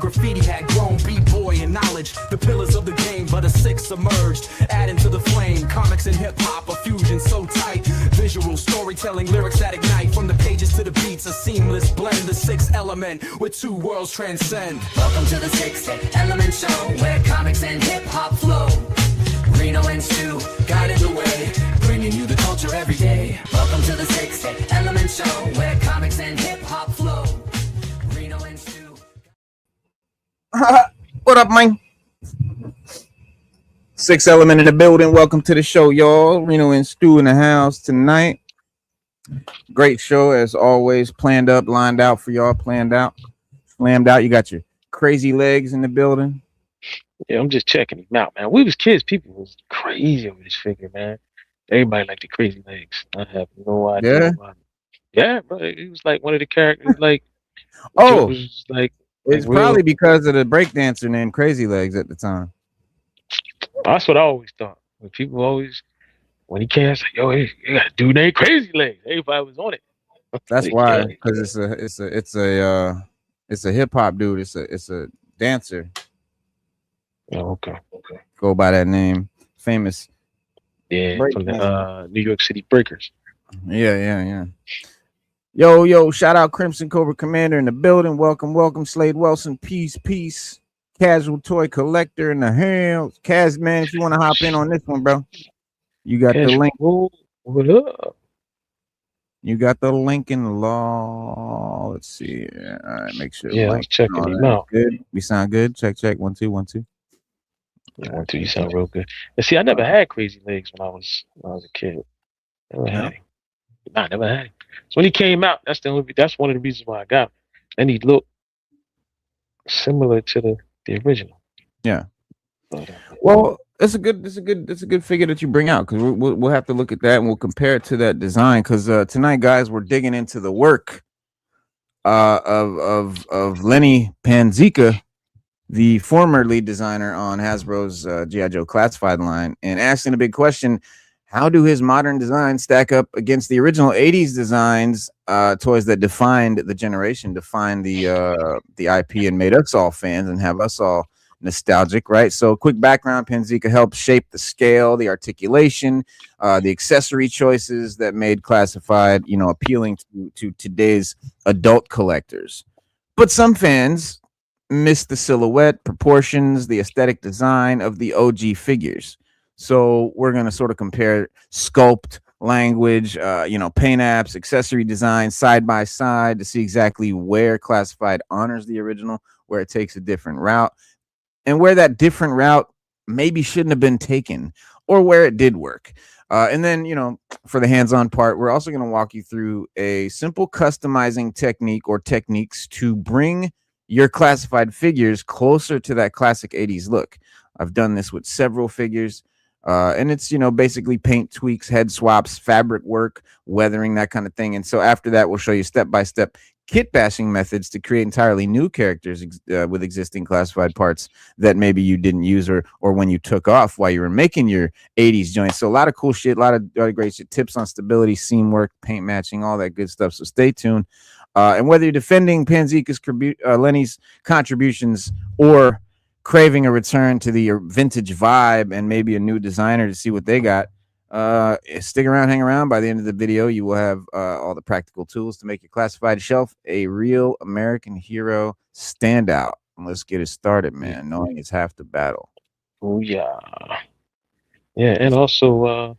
graffiti had grown, b-boy and knowledge, the pillars of the game, but a six emerged, adding to the flame. Comics and hip-hop, a fusion so tight, visual storytelling, lyrics that ignite, from the pages to the beats, a seamless blend, the sixth element, where two worlds transcend. Welcome to the Sixth Element Show, where comics and hip-hop flow. Reno and Stu guiding the way, bringing you the culture every day. Welcome to the Sixth Element Show, where comics and hip-hop flow. Reno and Stu. What up, man? Sixth Element in the building. Welcome to the show, y'all. Reno and Stu in the house tonight. Great show as always. Planned up, lined out for y'all. Planned out, slammed out. You got your crazy legs in the building. Yeah, I'm just checking him out, man. We was kids. People was crazy over this figure, man. Everybody liked the crazy legs. I have no idea. Yeah? Why. Yeah, bro. He was like one of the characters. Like, Oh, was like it's real. probably because of the breakdancer named Crazy Legs at the time. That's what I always thought. When people always, when he came, I said, "Yo, you got a dude named Crazy Legs." Everybody was on it. That's Like, why, yeah. because it's a hip hop dude. It's a dancer. Oh, okay. Go by that name. Famous. Yeah, Break from the dancer. New York City Breakers. Yeah. Yo, shout out Crimson Cobra Commander in the building. Welcome. Slade Wilson, peace. Casual Toy Collector in the house. Kaz, man, if you want to hop in on this one, bro, you got the link. What up? You got the link in the law. Let's see. All right, make sure. Yeah, I link was checking and all him that. out. Good. We sound good. Check. 1 2 1 2. Yeah, 1 2. You sound real good. And see, I never had Crazy Legs when I was a kid. Never had him. Nah, I never had him. So when he came out, that's one of the reasons why I got him. And he looked similar to the original. Yeah. But, Well, it's a good figure that you bring out, because we'll have to look at that and we'll compare it to that design. Because tonight, guys, we're digging into the work of Lenny Panzika, the former lead designer on Hasbro's G.I. Joe Classified line, and asking a big question: how do his modern designs stack up against the original '80s designs, toys that defined the generation, defined the IP, and made us all fans and have us all nostalgic, right? So, quick background: Panzica helped shape the scale, the articulation, the accessory choices that made Classified, appealing to today's adult collectors. But some fans missed the silhouette, proportions, the aesthetic design of the OG figures. So we're going to sort of compare sculpt, language, paint apps, accessory design side by side to see exactly where Classified honors the original, where it takes a different route, and where that different route maybe shouldn't have been taken, or where it did work. And then, for the hands-on part, we're also going to walk you through a simple customizing technique or techniques to bring your Classified figures closer to that classic 80s look. I've done this with several figures, and it's, basically paint tweaks, head swaps, fabric work, weathering, that kind of thing. And so after that, we'll show you step-by-step kit-bashing methods to create entirely new characters with existing Classified parts that maybe you didn't use or when you took off while you were making your 80s joints. So a lot of cool shit, a lot of great shit, tips on stability, seam work, paint matching, all that good stuff. So stay tuned. And whether you're defending Panzica's Lenny's contributions or craving a return to the vintage vibe and maybe a new designer to see what they got, stick around, hang around. By the end of the video, you will have all the practical tools to make your Classified shelf a real American hero standout. And let's get it started, man. Knowing it's half the battle. oh yeah. Yeah, and also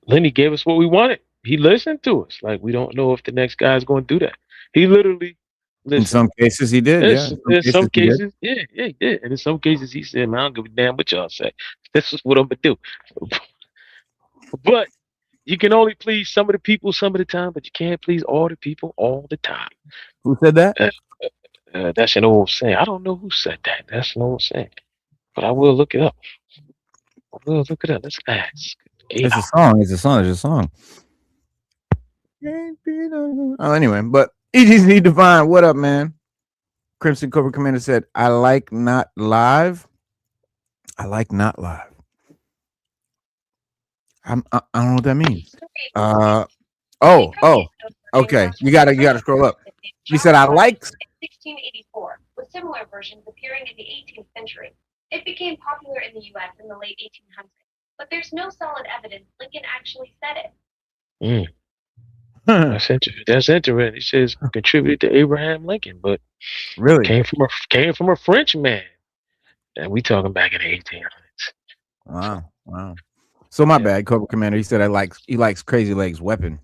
Lenny gave us what we wanted. He listened to us. Like, we don't know if the next guy is going to do that. He literally listened. In some cases, he did. In some cases, yeah, he did. And in some cases, he said, "Man, I don't give a damn what y'all say. This is what I'm gonna do." But you can only please some of the people some of the time, but you can't please all the people all the time. Who said that? That's an old saying. I don't know who said that. That's an old saying, but I will look it up. Let's ask. It's a song. Oh, anyway, but EGC Divine, what up, man? Crimson Cobra Commander said, I like not live. I don't know what that means. Okay. You gotta scroll up. He said, I like 1684, with similar versions appearing in the 18th century. It became popular in the U.S. in the late 1800s, but there's no solid evidence Lincoln actually said it. Mm. That's interesting. That's interesting. It says contributed to Abraham Lincoln, but Really? came from a French man. And we talking back in the 1800s. Wow. Wow. So my Yeah. bad, Cobra Commander. He said he likes Crazy Legs weapon.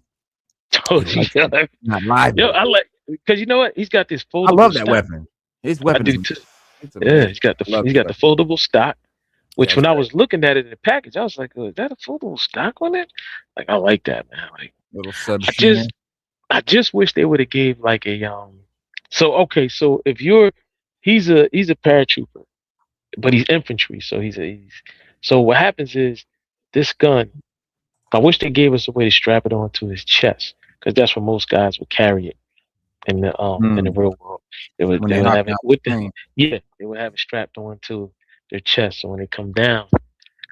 Told He you, likes it. Not live. yo, I like because you know what? He's got this foldable I love that stock. weapon. His I weapon do is too. it's Yeah, amazing. he's got I love the foldable stock. Which Yeah, when it's I great. was looking at it in the package, I was like, oh, is that a foldable stock on it? Like I like that, man. Like Little I just wish they would have gave like a so okay, so if he's a paratrooper, but he's infantry, so so what happens is this gun, I wish they gave us a way to strap it onto his chest, because that's where most guys would carry it in the real world. when They they would hop have it out with the the plane. they would have it strapped onto their chest, so when they come down,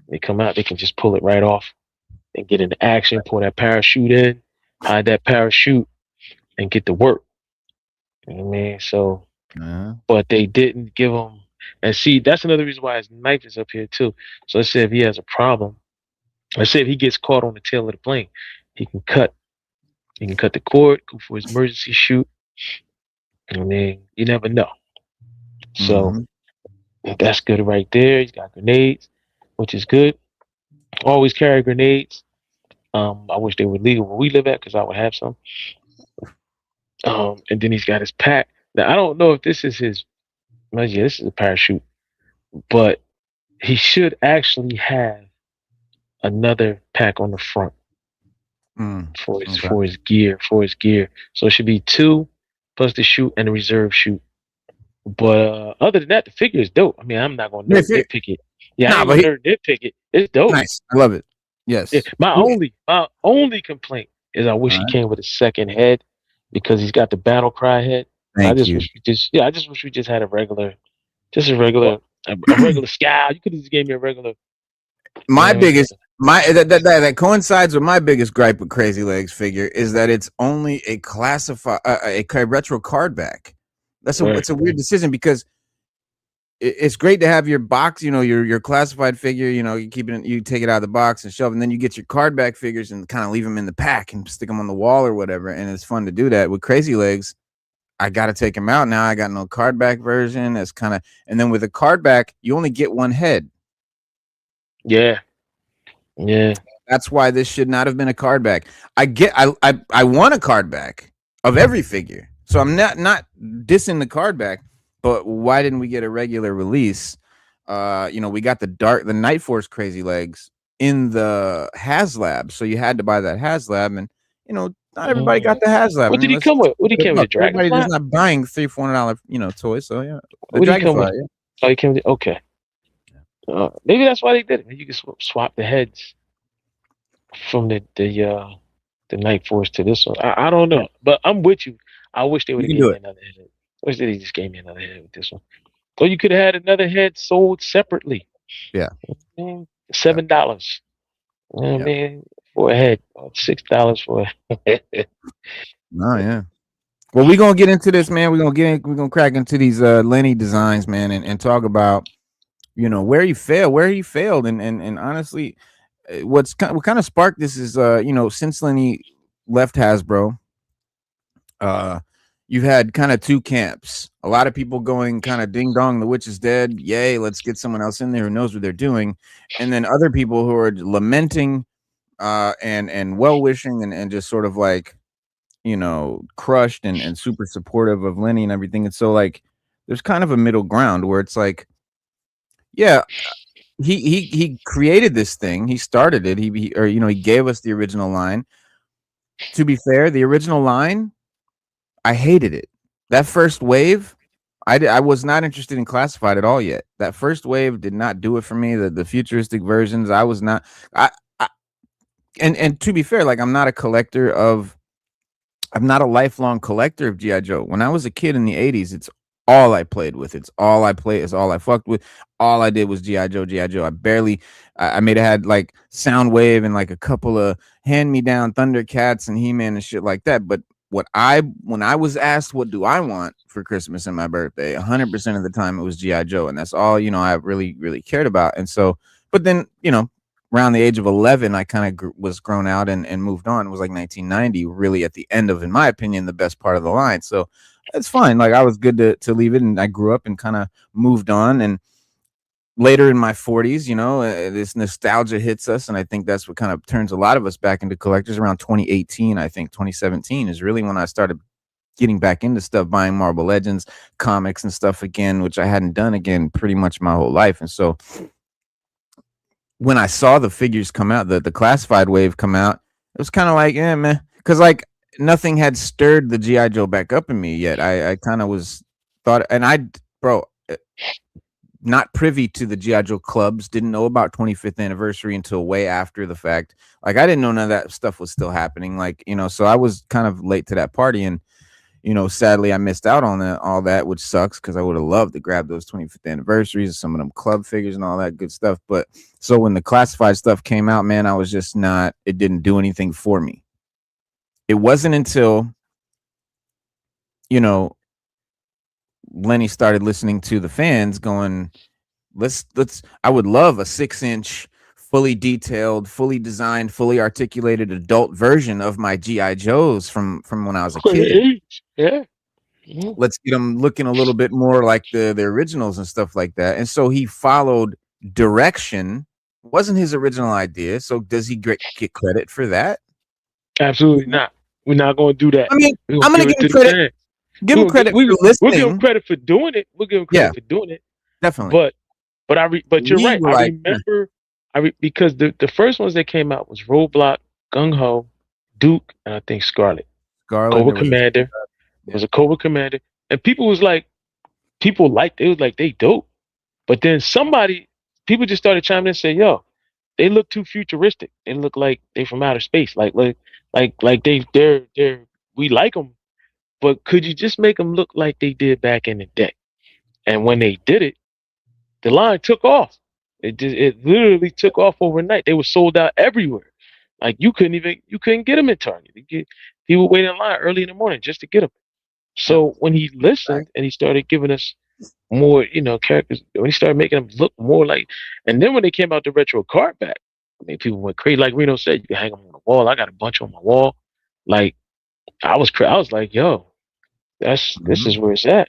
they come out, they can just pull it right off and get into action, pull that parachute in, hide that parachute, and get to work. You know what I mean? So, Uh-huh. but they didn't give him. And see, that's another reason why his knife is up here too. So let's say if he has a problem, let's say if he gets caught on the tail of the plane, he can cut. He can cut the cord, go for his emergency shoot. I mean, you never know. So Mhm. that's good right there. He's got grenades, which is good. Always carry grenades. I wish they were legal where we live at because I would have some. And then he's got his pack. Now I don't know if this is his. Well, yeah, this is a parachute, but he should actually have another pack on the front for his Okay. for his gear. So it should be two plus the chute and the reserve chute. But other than that, the figure is dope. I mean, I'm not gonna nitpick it. Yeah, I Nah, ain't but gonna nitpick it. It's dope. nice. I love it. Yes. Yeah, my only complaint is I wish he Alright. came with a second head because he's got the battle cry head. I Thank just you. wish I just wish we just had a regular scowl. You could have just gave me a regular. My You know what I mean? biggest that coincides with my biggest gripe with Crazy Legs figure is that it's only a retro card back. Right. It's a weird decision because it's great to have your box, your classified figure, you take it out of the box and shove, and then you get your card back figures and kind of leave them in the pack and stick them on the wall or whatever. And it's fun to do that. With Crazy Legs, I got to take them out now. I got no card back version. That's and then with a card back, you only get one head. Yeah. Yeah. That's why this should not have been a card back. I want a card back of every figure. So I'm not dissing the card back, but why didn't we get a regular release? We got the Night Force Crazy Legs in the HasLab. So you had to buy that HasLab, and not everybody got the HasLab. What did he come with? What did he come with? Everybody Dragonfly? just not buying $300-$400, toys. So yeah. The What did he come with? Dragonfly, yeah. Oh, he came with okay. Maybe that's why they did it. Maybe you can swap the heads from the Night Force to this one. I don't know, but I'm with you. I wish they would have can given do me another head. I wish they just gave me another head with this one. Or you could have had another head sold separately. Yeah. $7. You know what I mean? For a head. $6 for a head. Oh yeah. Well, we're gonna get into this, man. We're gonna crack into these Lenny designs, man, and talk about where he failed, and honestly, what kind of sparked this is since Lenny left Hasbro, you've had kind of two camps. A lot of people going kind of ding dong, the witch is dead. Yay, let's get someone else in there who knows what they're doing. And then other people who are lamenting and well wishing and just sort of like, crushed and super supportive of Lenny and everything. And so like there's kind of a middle ground where it's like, yeah, he created this thing. He started it. He gave us the original line. To be fair, the original line, I hated it. That first wave, I was not interested in classified at all yet. That first wave did not do it for me. The futuristic versions, I was not. And to be fair, like I'm not a lifelong collector of G.I. Joe. When I was a kid in the 80s, it's all I played with. It's all I played. It's all I fucked with. All I did was G.I. Joe, G.I. Joe. I may have had like Soundwave and like a couple of hand-me-down Thundercats and He-Man and shit like that. But when I was asked what do I want for Christmas and my birthday, 100% of the time it was G.I. Joe, and that's all I really cared about. And so, but then around the age of 11, I kind of was grown out and moved on. It was like 1990, really at the end of, in my opinion, the best part of the line. So it's fine. Like I was good to leave it, and I grew up and kind of moved on. And later in my 40s, this nostalgia hits us, and I think that's what kind of turns a lot of us back into collectors. Around 2018, I think 2017 is really when I started getting back into stuff, buying Marvel Legends comics and stuff again, which I hadn't done again pretty much my whole life. And so when I saw the figures come out, the classified wave come out, it was kind of like, yeah, man, because like nothing had stirred the G.I. Joe back up in me yet. I kind of thought, and bro, not privy to the G.I. Joe clubs, didn't know about 25th anniversary until way after the fact. Like I didn't know none of that stuff was still happening. Like, so I was kind of late to that party, and sadly I missed out on all that, which sucks because I would have loved to grab those 25th anniversaries, some of them club figures and all that good stuff. But so when the classified stuff came out, man, I was just it didn't do anything for me. It wasn't until, Lenny started listening to the fans going, I would love a 6-inch, fully detailed, fully designed, fully articulated adult version of my G.I. Joes from when I was a kid. Yeah. Let's get them looking a little bit more like the originals and stuff like that. And so he followed direction. It wasn't his original idea. So does he get credit for that? Absolutely not. We're not going to do that. I mean, I'm going to give him credit. Give him credit for listening. We'll give him credit for doing it. We'll give him credit for doing it. Definitely. But you're right. I remember because the first ones that came out was Roadblock, Gung Ho, Duke, and I think Scarlet. Cobra Commander. It was a Cobra Commander. And people liked it. It was like they dope. But then people just started chiming in and saying, yo, they look too futuristic. They look like they from outer space. Like they're we like them. But could you just make them look like they did back in the day? And when they did it, the line took off. It literally took off overnight. They were sold out everywhere. Like you couldn't get them in Target. People wait in line early in the morning just to get them. So when he listened and he started giving us more, characters, when he started making them look more like, and then when they came out the retro card back, I mean, people went crazy. Like Reno said, you can hang them on the wall. I got a bunch on my wall. Like I was like, yo, this is where it's at.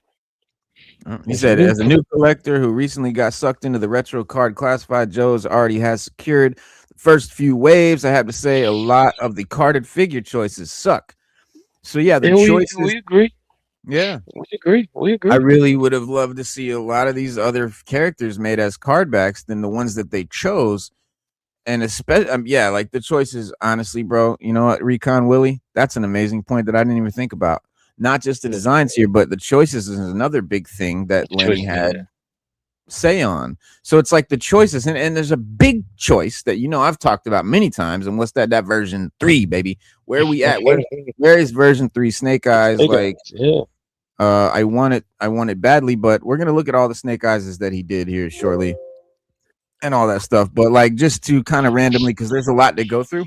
He said, as a new collector who recently got sucked into the retro card classified Joes, already has secured the first few waves. I have to say, a lot of the carded figure choices suck. So yeah, choices. We agree. Yeah, we agree. I really would have loved to see a lot of these other characters made as cardbacks than the ones that they chose. And especially, like the choices. Honestly, bro, you know what, Recon Willie, that's an amazing point that I didn't even think about. Not just the designs here, but the choices is another big thing that Lenny had say on. So it's like the choices, and there's a big choice that I've talked about many times. And what's that version 3, baby? Where are we at? Where is version 3? Snake Eyes. I want it badly, but we're gonna look at all the Snake Eyes that he did here shortly, and all that stuff. But like just to kind of randomly, because there's a lot to go through.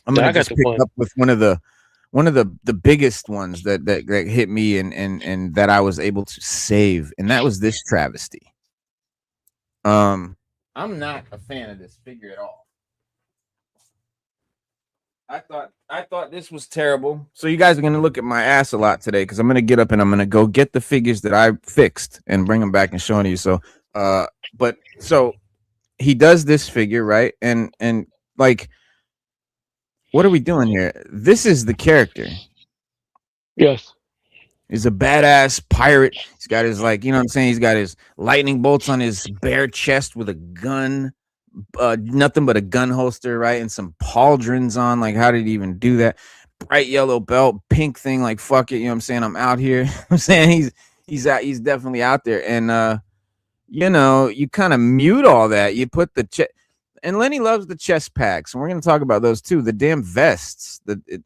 I'm gonna just pick up with one of the biggest ones that hit me and that I was able to save, and that was this travesty. I'm not a fan of this figure at all. I thought this was terrible. So you guys are gonna look at my ass a lot today because I'm gonna get up and I'm gonna go get the figures that I fixed and bring them back and show you. So but so he does this figure, right? And like, what are we doing here? This is the character. Yes. He's a badass pirate. He's got his, like, you know what I'm saying? He's got his lightning bolts on his bare chest with a gun, nothing but a gun holster, right? And some pauldrons on. Like, how did he even do that? Bright yellow belt, pink thing, like, fuck it. You know what I'm saying? I'm out here. I'm saying he's definitely out there. And you kind of mute all that. You put the and Lenny loves the chest packs, and we're going to talk about those too. The damn vests.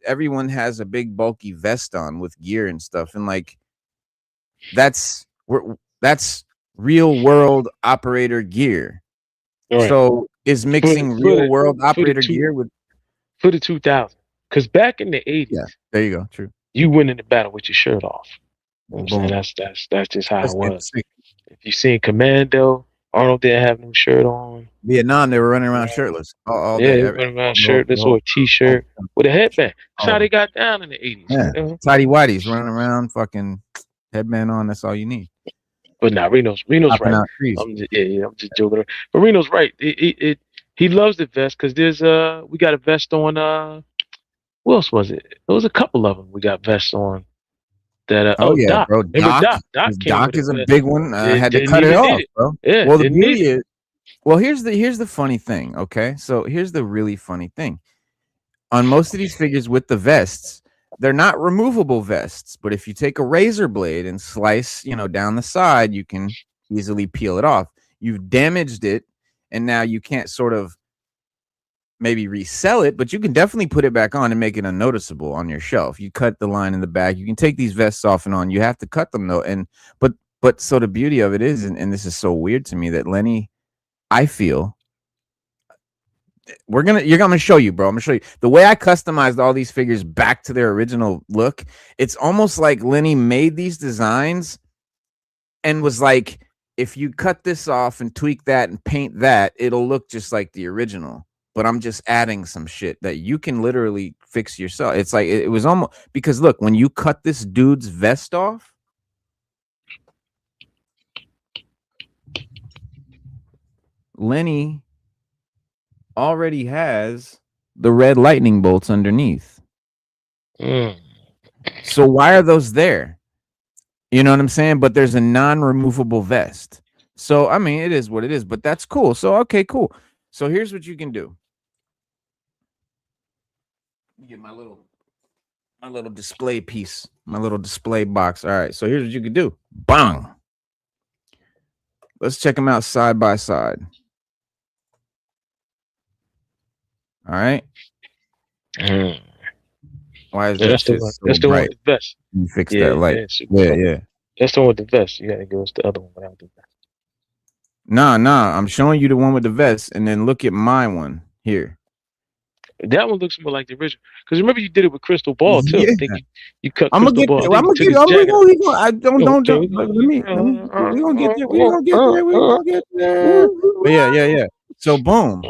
Everyone has a big bulky vest on with gear and stuff, and like that's real world operator gear. Right. So is mixing real world operator gear with for the 2000s, because back in the 80s, yeah, there you go, true. you win in the battle with your shirt off. You know what I'm Boom. saying? That's just how That's it was. sick. If you seen Commando, Arnold didn't have no shirt on. Vietnam, they were running around Right. shirtless all Yeah, day. they were running around shirtless or a t-shirt with a headband. That's how they got down in the 80s. Yeah, You know? tidy whities running around, fucking headband on. That's all you need. But now Reno's Popping right. out trees. I'm just joking. But Reno's right. He loves the vest because there's we got a vest on what else was it? There was a couple of them we got vests on that Oh yeah, Doc. bro. Remember Doc came with is a vest. big one. Had to Didn't cut it even off, need it. bro. Yeah, Well, the didn't need beauty it. is, well, here's the funny thing. Okay, so here's the really funny thing. On most of these figures with the vests, they're not removable vests, but if you take a razor blade and slice, down the side, you can easily peel it off. You've damaged it, and now you can't sort of maybe resell it, but you can definitely put it back on and make it unnoticeable on your shelf. You cut the line in the back. You can take these vests off and on. You have to cut them though, but so the beauty of it is, and this is so weird to me, that Lenny, I feel. I'm gonna show you, bro. I'm gonna show you the way I customized all these figures back to their original look. It's almost like Lenny made these designs and was like, if you cut this off and tweak that and paint that, it'll look just like the original. But I'm just adding some shit that you can literally fix yourself. It's like it was almost, because look, when you cut this dude's vest off, Lenny already has the red lightning bolts underneath. So why are those there? You know what I'm saying? But there's a non-removable vest. So I mean, it is what it is, but that's cool. So okay, cool. So here's what you can do. Get my little display piece, my little display box. All right, so here's what you can do. Bang. Let's check them out side by side. All right. Why is that shit so that's the one bright? with the vest. You fix that light. Yeah. That's the one with the vest. You gotta go to the other one without the vest. Nah. I'm showing you the one with the vest, and then look at my one here. That one looks more like the original. Because remember you did it with Crystal Ball too. Yeah. I think you cut I'm Crystal gonna get Ball. there. We gonna get there. We gonna get there. But yeah. So boom.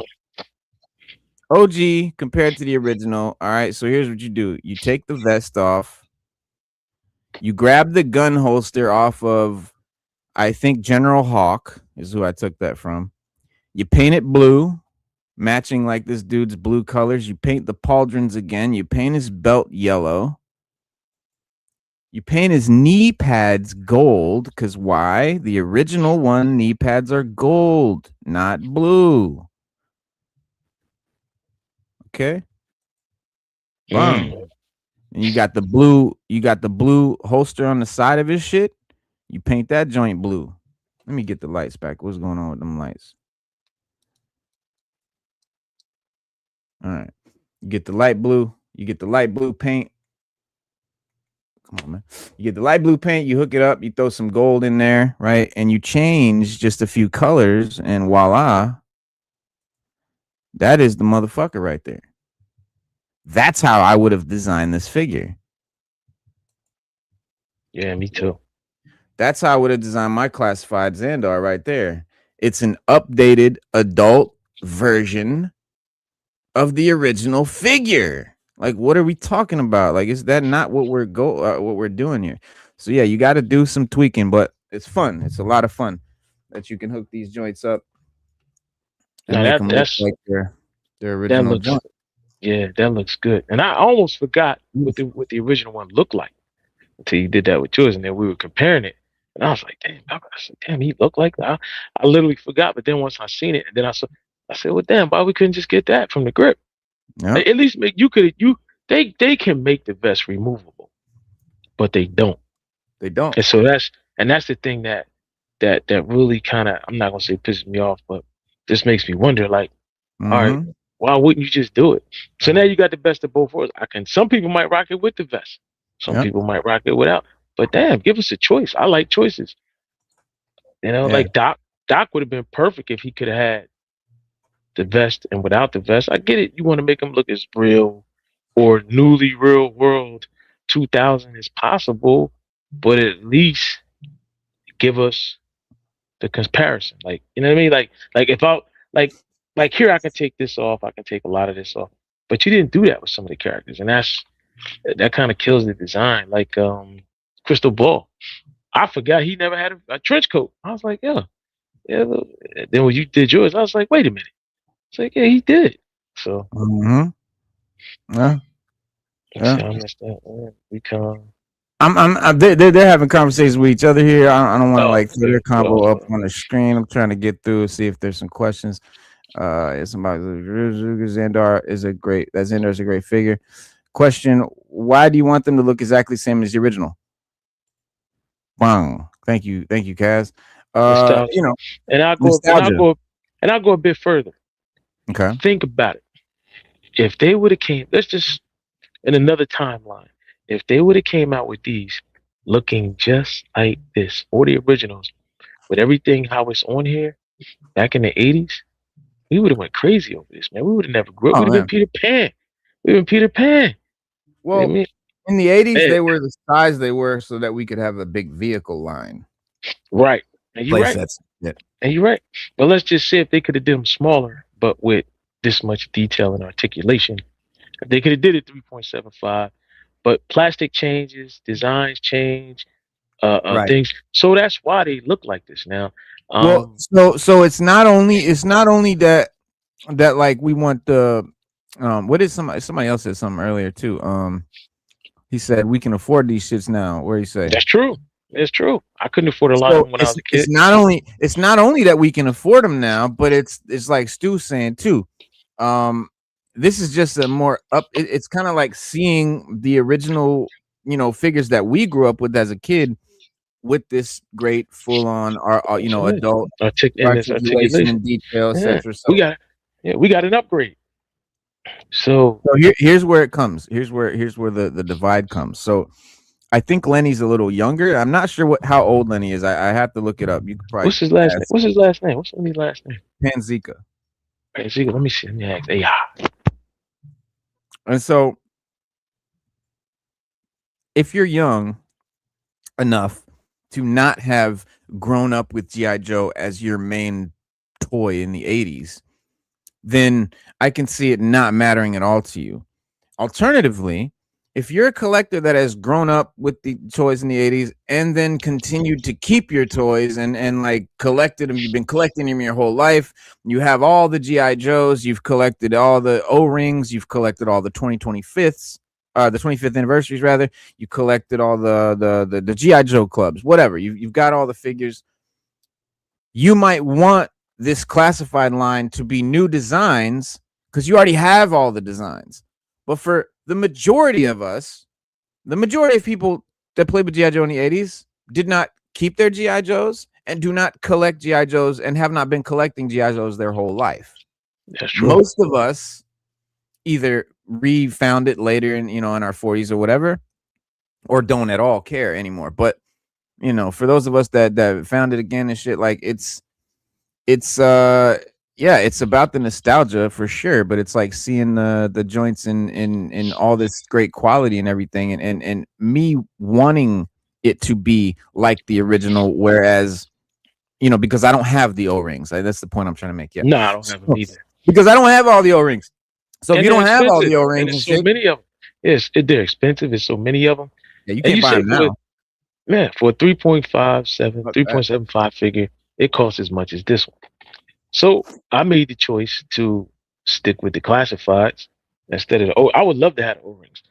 OG compared to the original. All right. So here's what you do. You take the vest off. You grab the gun holster off of, I think, General Hawk is who I took that from. You paint it blue, matching like this dude's blue colors. You paint the pauldrons again. You paint his belt yellow. You paint his knee pads gold, because why? The original one, knee pads are gold, not blue. Okay. Boom. And you got the blue holster on the side of his shit. You paint that joint blue. Let me get the lights back. What's going on with them lights? All right. You get the light blue. You get the light blue paint. Come on, man. You get the light blue paint. You hook it up. You throw some gold in there, right? And you change just a few colors, and voila. That is the motherfucker right there. That's how I would have designed this figure. Yeah, me too. That's how I would have designed my classified Zandar right there. It's an updated adult version of the original figure. Like, what are we talking about? Like, is that not what we're doing here? So yeah, you got to do some tweaking, but it's fun. It's a lot of fun that you can hook these joints up and make them look like their original joint. Yeah, that looks good. And I almost forgot what the original one looked like until you did that with yours, and then we were comparing it. And I was like, damn, he looked like that. I literally forgot, but then once I seen it, and then I said, well, damn, why we couldn't just get that from the grip? Yeah. Like, at least they can make the vest removable, but they don't. They don't. And so that's the thing that really kind of, I'm not gonna say pisses me off, but just makes me wonder, like, all right, why wouldn't you just do it? So now you got the best of both worlds. Some people might rock it with the vest. Some people might rock it without. But damn, give us a choice. I like choices. You know, like Doc would have been perfect if he could have had the vest and without the vest. I get it. You want to make him look as real or newly real world 2000 is possible, but at least give us the comparison. Like, you know what I mean? Like if I like here, I can take this off. I can take a lot of this off, but you didn't do that with some of the characters, and that kind of kills the design. Like Crystal Ball, I forgot he never had a trench coat. I was like, yeah. Then when you did yours, I was like, wait a minute. It's like, yeah, he did. So, yeah. I messed up. We come. They're having conversations with each other here. I don't want to like throw their combo up on the screen. I'm trying to get through, see if there's some questions. Somebody Zandar is a great figure. Question: why do you want them to look exactly the same as the original? Bang! Thank you, Kaz. You know, and I'll go a bit further. Okay. Think about it. If they would have came, let's just in another timeline. If they would have came out with these looking just like this, or the originals, with everything how it's on here, back in the 80s, we would have went crazy over this, man. We would have never grew up. We would have been Peter Pan. Well, I mean, in the 80s, they were the size they were so that we could have a big vehicle line. Right. And you're right. Yeah. And you're right. But let's just say if they could have done them smaller, but with this much detail and articulation, they could have did it 3.75. But plastic changes, designs change, things. So that's why they look like this now. So it's not only that like we want the what is somebody else said something earlier too. He said we can afford these shits now. Where you say that's true. It's true. I couldn't afford a lot of them when I was a kid. It's not only that we can afford them now, but it's like Stu's saying too. This is just a more up. It's kind of like seeing the original, figures that we grew up with as a kid, with this great full-on, adult articulation and detail, etc. So we got an upgrade. So here's where it comes. Here's where the divide comes. So I think Lenny's a little younger. I'm not sure how old Lenny is. I have to look it up. You could probably. What's his last name? What's Lenny's last name? Panzica. Let me see. Let me ask ARAH. And so, if you're young enough to not have grown up with G.I. Joe as your main toy in the 80s, then I can see it not mattering at all to you. Alternatively, if you're a collector that has grown up with the toys in the 80s and then continued to keep your toys and like collected them, you've been collecting them your whole life, you have all the G.I. Joes, you've collected all the O-rings, you've collected all the 25th anniversaries rather, you collected all the G.I. Joe clubs, whatever, you've got all the figures. You might want this classified line to be new designs because you already have all the designs. But for the majority of us, the majority of people that played with G.I. Joe in the 80s did not keep their G.I. Joes and do not collect G.I. Joes and have not been collecting G.I. Joes their whole life. That's true. Most of us either refound it later in our 40s or whatever, or don't at all care anymore. But for those of us that found it again and shit, like it's about the nostalgia for sure, but it's like seeing the joints in all this great quality and everything, and me wanting it to be like the original, whereas because I don't have the O-rings. That's the point I'm trying to make. Yeah, no, I don't have them either because I don't have all the O-rings. So if you don't have all the O-rings, and so many of them, they're expensive. There's so many of them. Yeah, you can't buy them now. Man, for a 3.75 figure, it costs as much as this one. So I made the choice to stick with the classifieds instead of I would love to have O-rings,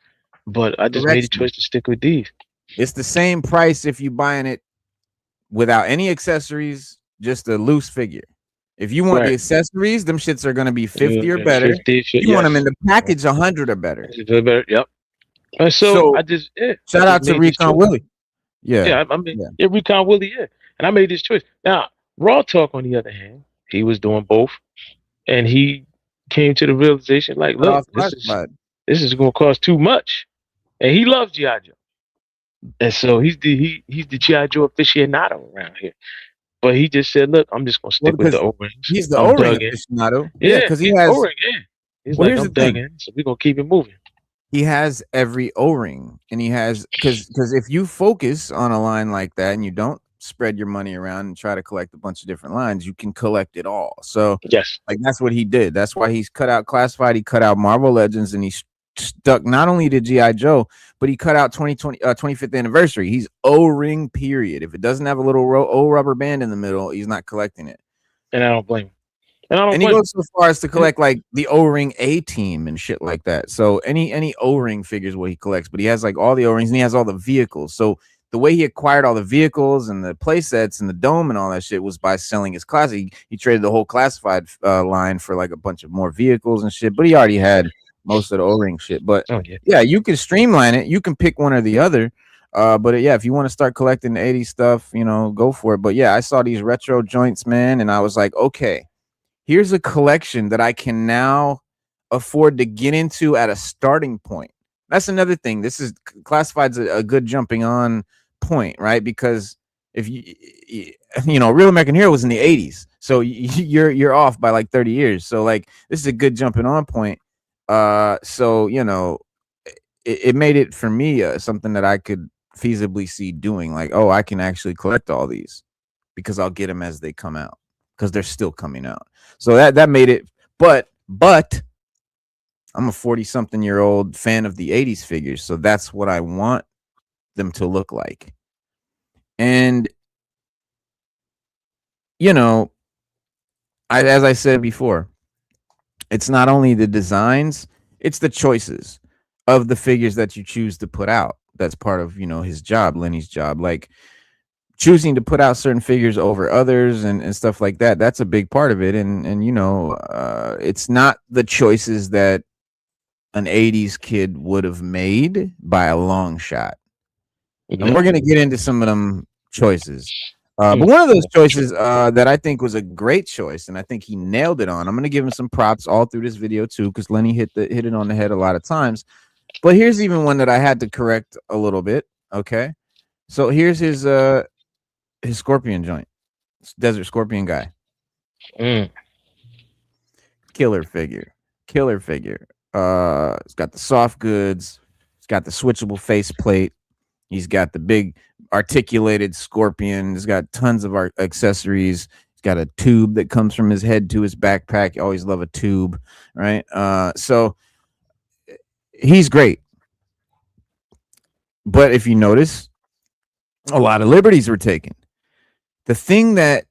but I just made the choice to stick with these. It's the same price if you buying it without any accessories, just a loose figure. If you want the accessories, them shits are going to be 50 or better. 50, you want them in the package, 100 or better. Yep. And so I just shout out to Recon Willie. Yeah, Recon Willie. Yeah, and I made this choice. Now, Raw Talk, on the other hand, he was doing both, and he came to the realization, like, look, this is going to cost too much, and he loves G.I. Joe, and so he's the G.I. Joe aficionado around here. But he just said, look, I'm just going to stick with the O-rings. He's the O-ring aficionado. Yeah, because he has O-ring. Yeah, he's like, I'm dug in, so we're going to keep it moving. he has every O-ring, and he has because if you focus on a line like that and you don't spread your money around and try to collect a bunch of different lines, you can collect it all. So Yes. like that's what he did. That's why he's cut out Classified, he cut out Marvel Legends, and he stuck not only to GI Joe, but he cut out 25th anniversary. He's O-ring period. If it doesn't have a little O rubber band in the middle, he's not collecting it. And I don't blame him. And he goes so far as to collect like the O-ring A-Team and shit like that. So any O-ring figures what he collects, but he has like all the O-rings and he has all the vehicles. So the way he acquired all the vehicles and the play sets and the dome and all that shit was by selling his classic. He traded the whole Classified line for like a bunch of more vehicles and shit, but he already had most of the O-ring shit. But yeah, you can streamline it. You can pick one or the other. But yeah, if you want to start collecting the 80s stuff, you know, go for it. But yeah, I saw these retro joints, man, and I was like, okay, here's a collection that I can now afford to get into at a starting point. That's another thing. This is Classified's a good jumping on point, right? Because if you know, Real American Hero was in the 80s, so you're off by like 30 years. So like this is a good jumping on point. So you know, it made it for me something that I could feasibly see doing. Like, oh, I can actually collect all these because I'll get them as they come out because they're still coming out. So that made it. But I'm a 40-something-year-old fan of the 80s figures, so that's what I want them to look like. And you know, as I said before, it's not only the designs, it's the choices of the figures that you choose to put out. That's part of, you know, his job, Lenny's job. Like choosing to put out certain figures over others and stuff like that. That's a big part of it. And you know, it's not the choices that an 80s kid would have made by a long shot. And we're going to get into some of them choices. But one of those choices that I think was a great choice, and I think he nailed it on. I'm going to give him some props all through this video too, because Lenny hit it on the head a lot of times. But here's even one that I had to correct a little bit. Okay, so here's his Scorpion joint, Desert Scorpion guy. Killer figure. It's got the soft goods. It's got the switchable faceplate. He's got the big articulated scorpion. He's got tons of accessories. He's got a tube that comes from his head to his backpack. You always love a tube, right? So he's great. But if you notice, a lot of liberties were taken. The thing that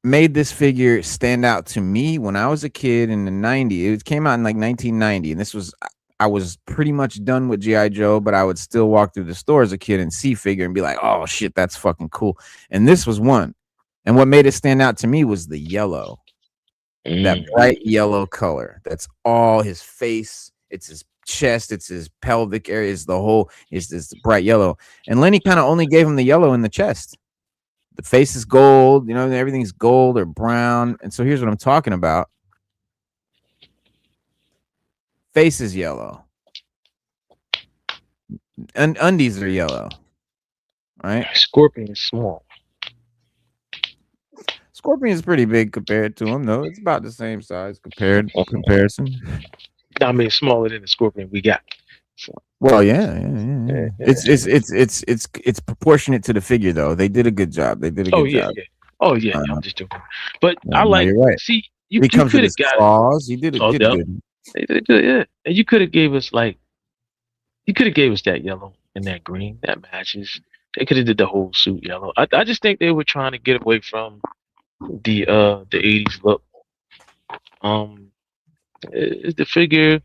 made this figure stand out to me when I was a kid in the 90s, it came out in like 1990, and this was, I was pretty much done with G.I. Joe, but I would still walk through the store as a kid and see figure and be like, oh shit, that's fucking cool. And this was one. And what made it stand out to me was the yellow, that bright yellow color. That's all his face. It's his chest. It's his pelvic area. It's the whole, it's this bright yellow. And Lenny kind of only gave him the yellow in the chest. The face is gold, you know, everything's gold or brown. And so here's what I'm talking about. Face is yellow. And undies are yellow. Right? Scorpion is small. Scorpion is pretty big compared to him, though. It's about the same size comparison. I mean, smaller than the Scorpion we got. So. Well, yeah. It's proportionate to the figure, though. They did a good job. They did a good job. Yeah. Oh yeah, I'm just joking. But I like. Right. See, you could have got claws. He did it good. They did good, yeah. And you could have gave us like, you could have gave us that yellow and that green that matches. They could have did the whole suit yellow. I just think they were trying to get away from the 80s look. Is the figure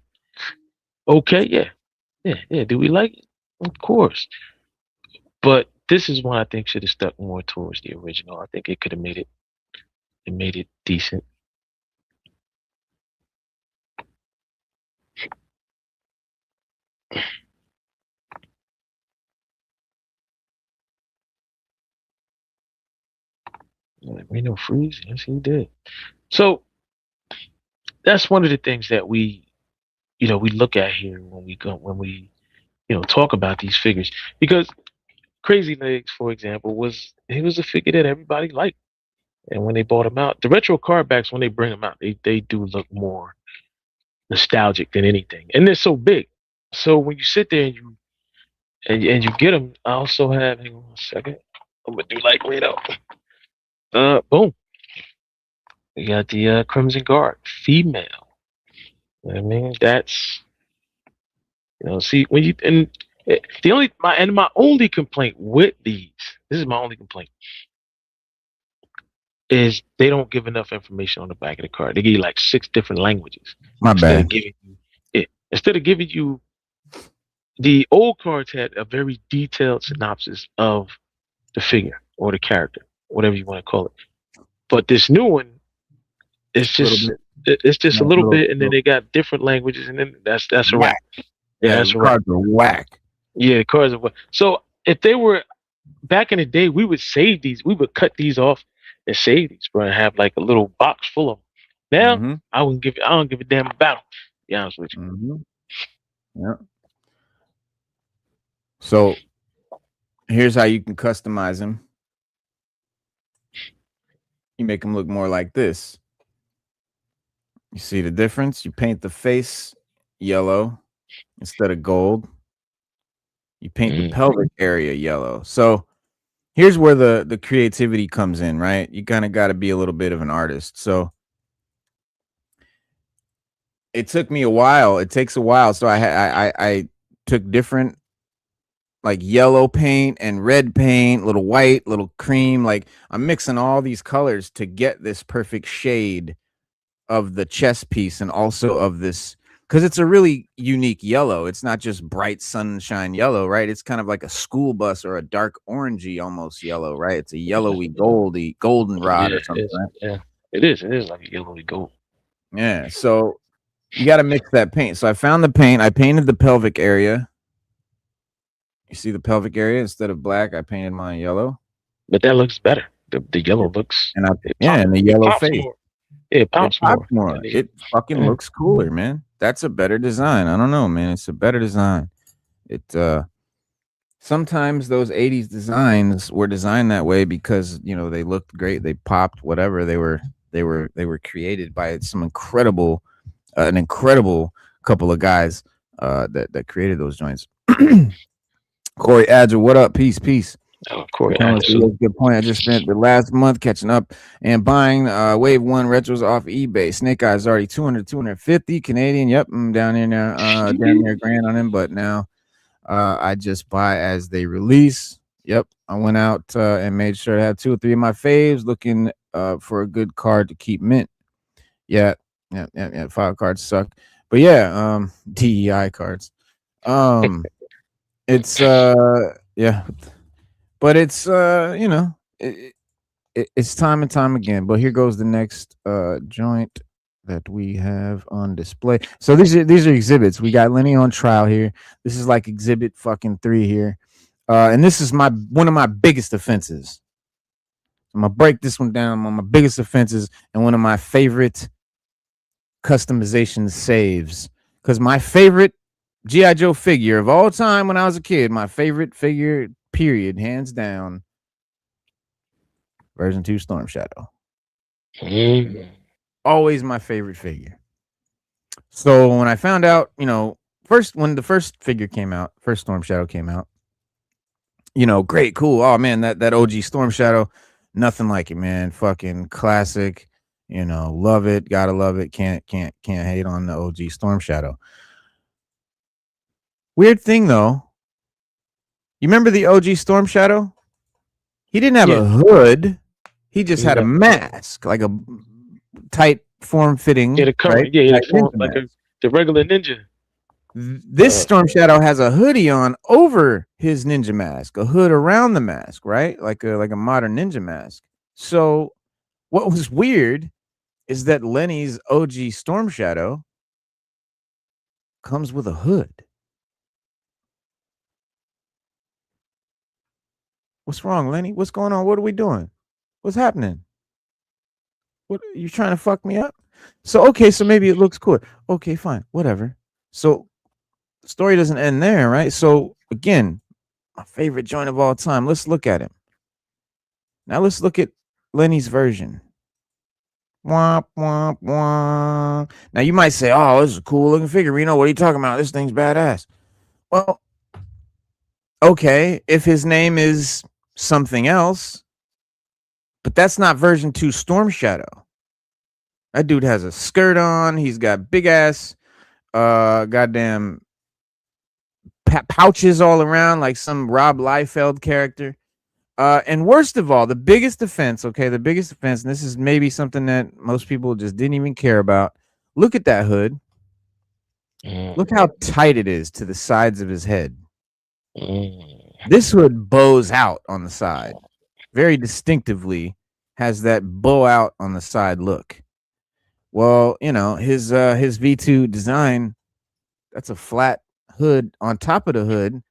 okay? Yeah. Do we like it? Of course. But this is one I think should have stuck more towards the original. I think it could have made it decent. Reno Freeze, yes, he did. So that's one of the things that we look at here when we talk about these figures, because Crazy Legs, for example, was a figure that everybody liked, and when they bought him out, the retro cardbacks, when they bring them out, they do look more nostalgic than anything, and they're so big. So when you sit there and you get them, I also have. Hang on a second. I'm gonna do like Rito. Boom. We got the Crimson Guard female. You know what I mean, that's see when you and the only my only complaint with these. This is my only complaint is they don't give enough information on the back of the card. They give you like 6 different languages My instead bad. of giving you instead of giving you the old cards had a very detailed synopsis of the figure or the character, whatever you want to call it. But this new one, it's just a little bit, and then they got different languages, and then that's a wrap. Yeah, That's the a wrap. cards are whack. Yeah, the cards are. So if they were back in the day, we would save these. We would cut these off and save these, bro, and have like a little box full of them. Now Mhm. I don't give a damn about them. To be honest with you. Mhm. Yeah. So here's how you can customize him. You make him look more like this. You see the difference? You paint the face yellow instead of gold. You paint the pelvic area yellow. So here's where the creativity comes in, right? You kind of got to be a little bit of an artist. So it took me a while. It takes a while. So I took different like yellow paint and red paint, little white, little cream. Like I'm mixing all these colors to get this perfect shade of the chest piece and also of this, because it's a really unique yellow. It's not just bright sunshine yellow, right? It's kind of like a school bus or a dark orangey almost yellow, right? It's a yellowy goldenrod or something. Right? Yeah, it is. It is like a yellowy gold. Yeah. So you got to mix that paint. So I found the paint. I painted the pelvic area. You see the pelvic area instead of black, I painted mine yellow. But that looks better. The yellow looks. And and the yellow face. More. It pops more. It fucking looks cooler, man. That's a better design. I don't know, man. It's a better design. It sometimes those 80s designs were designed that way because they looked great, they popped, whatever. They were created by some incredible couple of guys that created those joints. Corey Agile, what up? Peace. Oh, Corey, good point. I just spent the last month catching up and buying Wave 1 retros off eBay. Snake Eyes already 250 Canadian. Yep, I'm down here now. Down there grand on him, but now I just buy as they release. Yep, I went out and made sure to have 2 or 3 of my faves, looking for a good card to keep mint. Yeah. File cards suck, but yeah, DEI cards. It's yeah. But it's it's time and time again. But here goes the next joint that we have on display. So these are exhibits. We got Lenny on trial here. This is like exhibit fucking 3 here. And this is one of my biggest offenses. I'm gonna break this one down on my biggest offenses and one of my favorite customization saves. Because my favorite G.I. Joe figure of all time when I was a kid, my favorite figure, period, hands down, version 2 Storm Shadow. Always my favorite figure. So when I found out, when the first figure came out, first Storm Shadow came out, great, cool. Oh man, that OG Storm Shadow, nothing like it, man. Fucking classic, love it, gotta love it. Can't hate on the OG Storm Shadow. Weird thing though. You remember the OG Storm Shadow? He didn't have a hood. He just had a mask, like a tight form-fitting. Yeah, the current, right? yeah, like the regular ninja. This Storm Shadow has a hoodie on over his ninja mask, a hood around the mask, right? Like a modern ninja mask. So what was weird is that Lenny's OG Storm Shadow comes with a hood. What's wrong, Lenny? What's going on? What are we doing? What's happening? What, you trying to fuck me up? So maybe it looks cool. Okay, fine, whatever. So the story doesn't end there, right? So again, my favorite joint of all time. Let's look at him. Now let's look at Lenny's version. Womp, womp, womp. Now you might say, "Oh, this is a cool looking figure. Reno, what are you talking about? This thing's badass." Well, okay, if his name is something else, but that's not version 2 Storm Shadow. That dude has a skirt on. He's got big ass, goddamn pouches all around like some Rob Liefeld character. And worst of all, the biggest offense, and this is maybe something that most people just didn't even care about. Look at that hood. Look how tight it is to the sides of his head. This hood bows out on the side. Very distinctively has that bow out on the side look. Well, you know, his V2 design, that's a flat hood on top of the hood.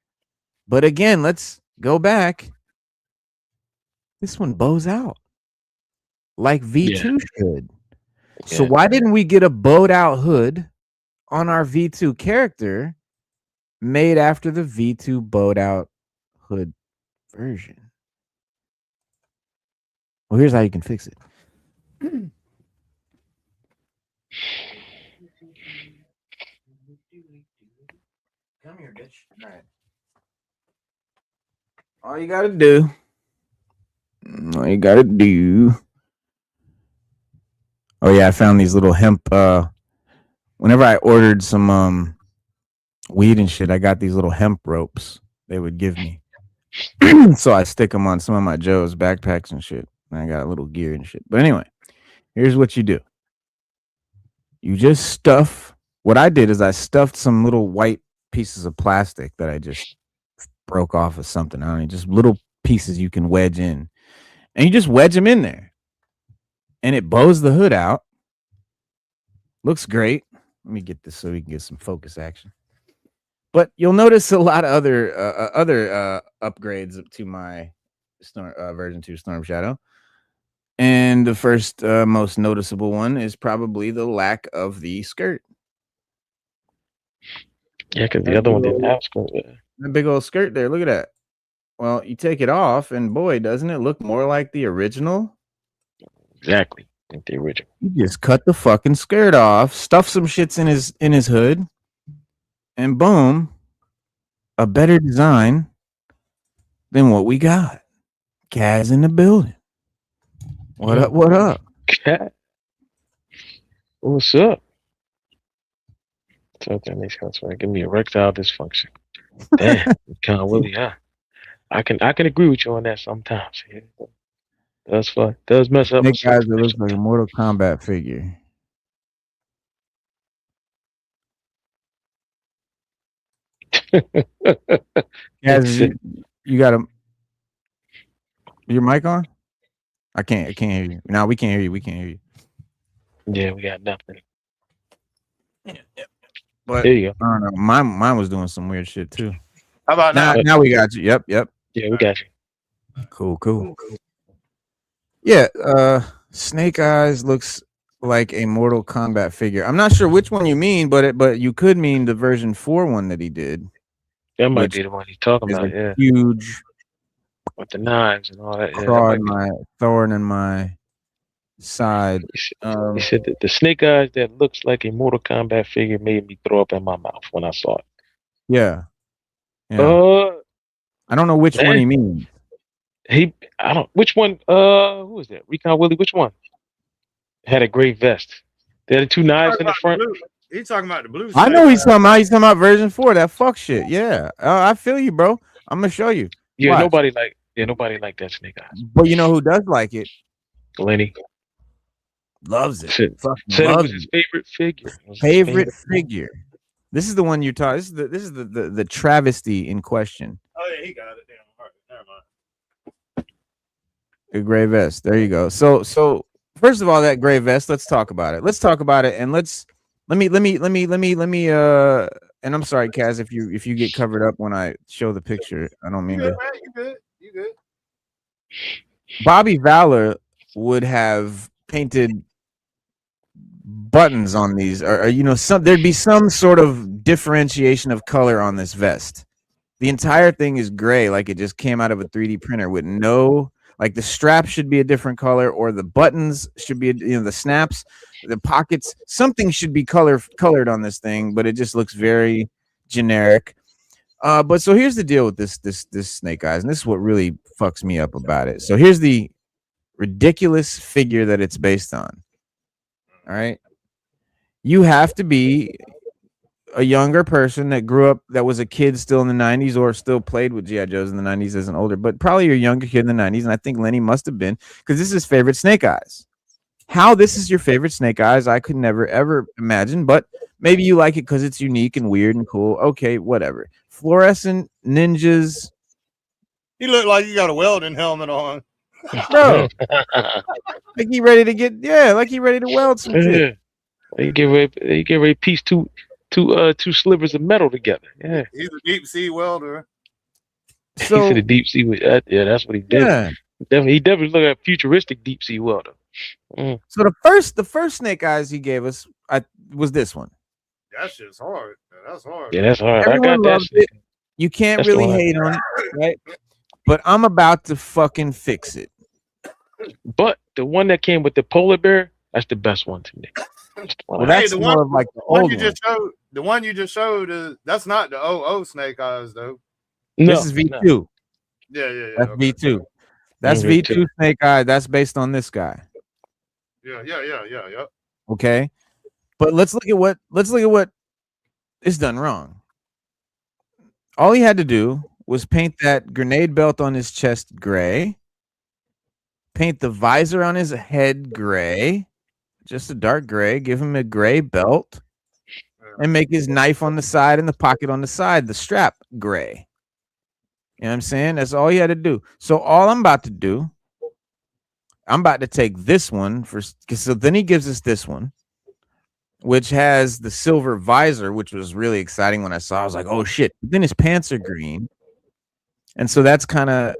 But again, let's go back. This one bows out like V2 should. So why didn't we get a bowed out hood on our V2 character made after the V2 bowed out hood version? Well, here's how you can fix it. Come here, bitch. All right. All you gotta do. Oh yeah, I found these little hemp. Whenever I ordered some weed and shit, I got these little hemp ropes they would give me. So I stick them on some of my Joe's backpacks and shit. And I got a little gear and shit. But anyway, here's what you do. You just stuff. What I did is I stuffed some little white pieces of plastic that I just broke off of something. I don't know, just little pieces you can wedge in. And you just wedge them in there. And it bows the hood out. Looks great. Let me get this so we can get some focus action. But you'll notice a lot of other upgrades to my version 2 Storm Shadow. And the first most noticeable one is probably the lack of the skirt. Yeah, because the other one didn't have skirt. The big old skirt there. Look at that. Well, you take it off, and boy, doesn't it look more like the original? Exactly, like the original. You just cut the fucking skirt off, stuff some shits in his hood, and boom, a better design than what we got. Kaz in the building. What up? What up? Cat. What's up? So that makes sense. Give me erectile dysfunction. Damn, kind of Willie, huh? I can agree with you on that sometimes. Yeah. That's fun. Does mess up. That guy that looks like a Mortal Kombat figure. Kaz, you got your mic on? I can't hear you. No, we can't hear you. We can't hear you. Yeah, we got nothing. But there you go. I don't know. Mine was doing some weird shit too. How about now? Now we got you. Yep. Yeah, we got you. Cool. Yeah, Snake Eyes looks like a Mortal Kombat figure. I'm not sure which one you mean, but you could mean the version 4 one that he did. That might be the one he's talking about. Yeah, huge with the knives and all that. Thorn in my side. He said that the Snake Eyes that looks like a Mortal Kombat figure made me throw up in my mouth when I saw it. Yeah. I don't know which one he means. Which one? Who was that? Recon Willie. Which one? Had a gray vest. They had the two knives in the front. He's talking about the blue. I know he's talking about version 4. That fuck shit. Yeah, I feel you, bro. I'm gonna show you. Yeah, watch. Nobody like that Snake Eyes. But you know who does like it? Lenny loves it. Said it was his favorite figure. This is the one you're talking. This is the travesty in question. Oh yeah, he got it. Damn, all right, never mind. A gray vest. There you go. So first of all, that gray vest. Let's talk about it. And let me. And I'm sorry, Kaz, if you get covered up when I show the picture. I don't mean to. You good. Bobby Valor would have painted buttons on these, or there'd be some sort of differentiation of color on this vest. The entire thing is gray, like it just came out of a 3D printer with no, like the strap should be a different color, or the buttons should be, the snaps, the pockets, something should be colored on this thing, but it just looks very generic. But so here's the deal with this Snake Eyes, and this is what really fucks me up about it. So here's the ridiculous figure that it's based on. All right, you have to be a younger person that grew up, that was a kid still in the 90s, or still played with G.I. Joes in the 90s as an older, but probably a younger kid in the 90s. And I think Lenny must have been, because this is his favorite Snake Eyes. How this is your favorite Snake Eyes, I could never ever imagine, but maybe you like it because it's unique and weird and cool. Okay, whatever. Fluorescent ninjas. He looked like he got a welding helmet on. Bro. Like he ready to get, like he ready to weld some shit. They get ready to piece two slivers of metal together. Yeah. He's a deep sea welder. So He's in the deep sea with that. Yeah, that's what he did. yeah. He definitely looked at a futuristic deep sea welder. So the first Snake Eyes he gave us was this one. That shit's hard. That's hard. Yeah, that's hard. Everyone I got that loves shit. it. You can't That's really the one. hate on it, right? But I'm about to fucking fix it. But the one that came with the polar bear, that's the best one to me. Well, that's the more one- of like the One old you one. just showed, the one you just showed, that's not the OO Snake Eyes though. This is V2. No. Yeah. That's Okay. V2. That's Mhm. V2 Snake Eye. That's based on this guy. Yeah. Okay. But let's look at what is done wrong. All he had to do was paint that grenade belt on his chest gray, paint the visor on his head gray, just a dark gray, give him a gray belt, and make his knife on the side and the pocket on the side, the strap gray. You know what I'm saying? That's all he had to do. So all I'm about to do, I'm about to take this one so then he gives us this one, which has the silver visor, which was really exciting when I saw. I was like, oh shit. But then his pants are green. And so that's kind of,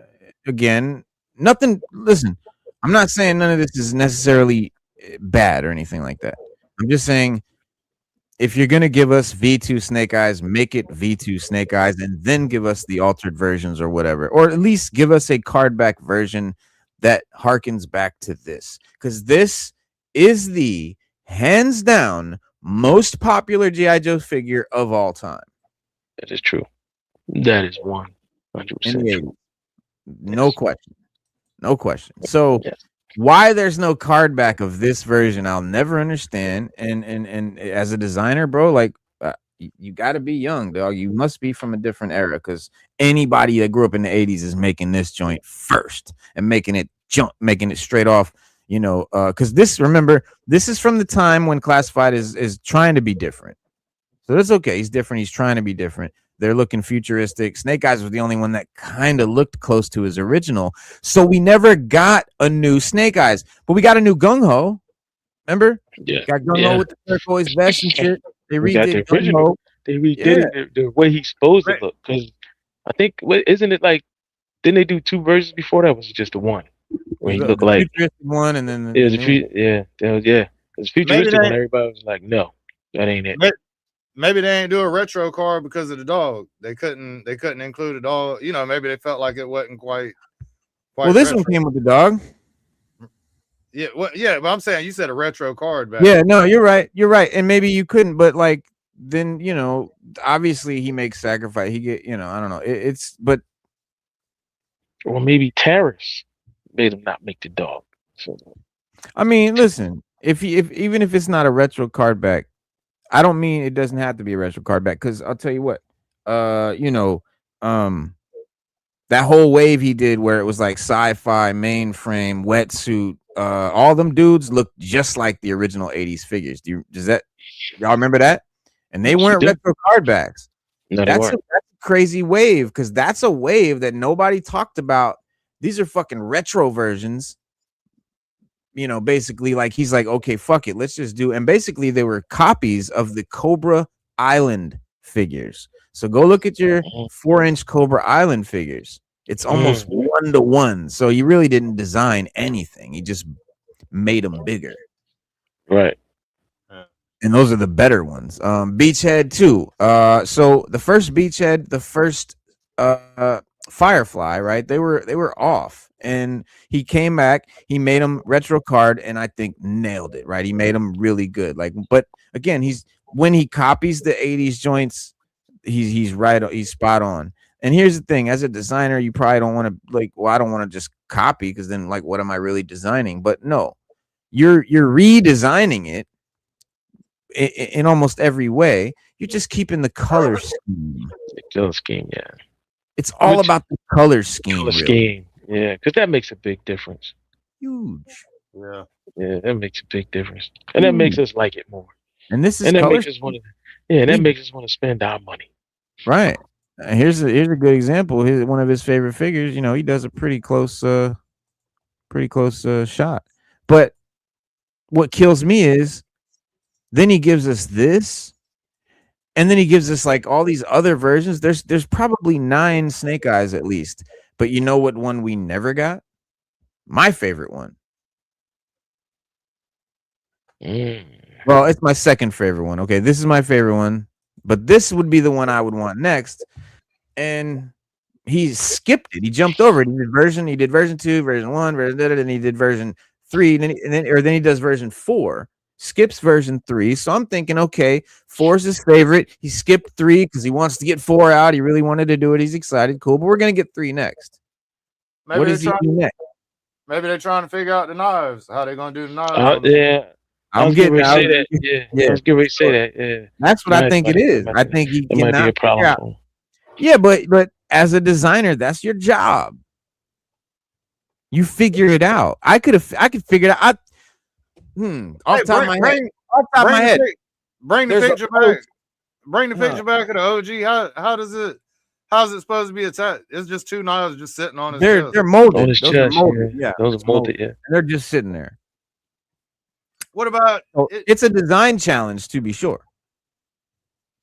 again, nothing. Listen, I'm not saying none of this is necessarily bad or anything like that. I'm just saying, if you're going to give us V2 Snake Eyes, make it V2 Snake Eyes and then give us the altered versions or whatever, or at least give us a card back version that harkens back to this, because this is the hands down most popular G.I. Joe figure of all time. That is true. That is 100% In the true. 80s. No question. No question. So Yes. why there's no card back of this version, I'll never understand. And as a designer, bro, like you got to be young, dog. You must be from a different era, because anybody that grew up in the 80s is making this joint first and making it straight off, you know, because remember, this is from the time when Classified is trying to be different. So that's okay. He's different. He's trying to be different. They're looking futuristic. Snake Eyes was the only one that kind of looked close to his original. So we never got a new Snake Eyes, but we got a new Gung Ho. Remember? Yeah. Got Gung Ho with the turquoise vest and shit. They We got redid the original. Gung Ho. They redid it the way he's supposed to look. Because I think, isn't it like, didn't they do 2 versions before that? Or was it just the one where he looked The like? futuristic one, and then It was It's futuristic they- when everybody was like, no, that ain't it. Maybe they ain't do a retro card because of the dog. They couldn't include a dog. You know, maybe they felt like it wasn't quite well, this retro. one came with the dog. Yeah, but I'm saying you said a retro card back. Yeah, no, you're right. You're right. And maybe you couldn't, but like then, you know, obviously he makes sacrifice. He get, you know, I don't know. But Or maybe Terrace made him not make the dog. So, I mean, listen, if even if it's not a retro card back, I don't mean it doesn't have to be a retro card back, because I'll tell you what, you know, that whole wave he did where it was like sci-fi mainframe wetsuit, all them dudes looked just like the original 80s figures. Y'all remember that? And they Yes, we weren't do. retro card backs. no, they That's a weren't. crazy wave, because that's a wave that nobody talked about. These are fucking retro versions. You know, basically, like he's like, okay, fuck it, let's just do. And basically, they were copies of the Cobra Island figures. So go look at your 4-inch Cobra Island figures. It's almost 1-to-1. So he really didn't design anything. He just made them bigger. Right. And those are the better ones. Beachhead too. So the first Beachhead, the first Firefly, right? They were off. And he came back, he made them retro card, and I think nailed it, right? He made them really good. Like, but again, when he copies the 80s joints, he's right. He's spot on. And here's the thing: as a designer, you probably don't want to like. Well, I don't want to just copy because then like, what am I really designing? But no, you're redesigning it in almost every way. You're just keeping the color scheme. The color scheme, yeah. It's all about the color scheme. Color scheme, yeah, because that makes a big difference. Huge. Yeah. Yeah, that makes a big difference, and that makes us like it more. And this is and that color makes us want to. Yeah, that makes us want to spend our money. right. Here's a good example. One of his favorite figures. You know, he does a pretty close shot. But what kills me is then he gives us this, and then he gives us like all these other versions. There's probably 9 Snake Eyes at least. But you know what one we never got? My favorite one. Well, it's my second favorite one. Okay, this is my favorite one, but this would be the one I would want next. And he skipped it. He jumped over it. He did version 2, version 1, and he did version 3, and then he does version 4. Skips version 3. So I'm thinking, okay, 4 is his favorite. He skipped 3 because he wants to get 4 out. He really wanted to do it. He's excited. Cool, but we're gonna get 3 next. Maybe What is he do next? Maybe they're trying to figure out the knives. How they gonna do the knives? Yeah. I was getting ready to say that. Yeah. I was getting ready to say that. Yeah. That's what I think it is. I think he might be a problem. Yeah, but as a designer, that's your job. You figure it out. I could figure it out. Off the top of my head. Bring the picture back. Bring the picture back of the OG. How's it supposed to be attached? It's just 2 knives just sitting on his chest. They're molded. On his chest, yeah. Those are molded, yeah. And they're just sitting there. What about it's a design challenge to be sure.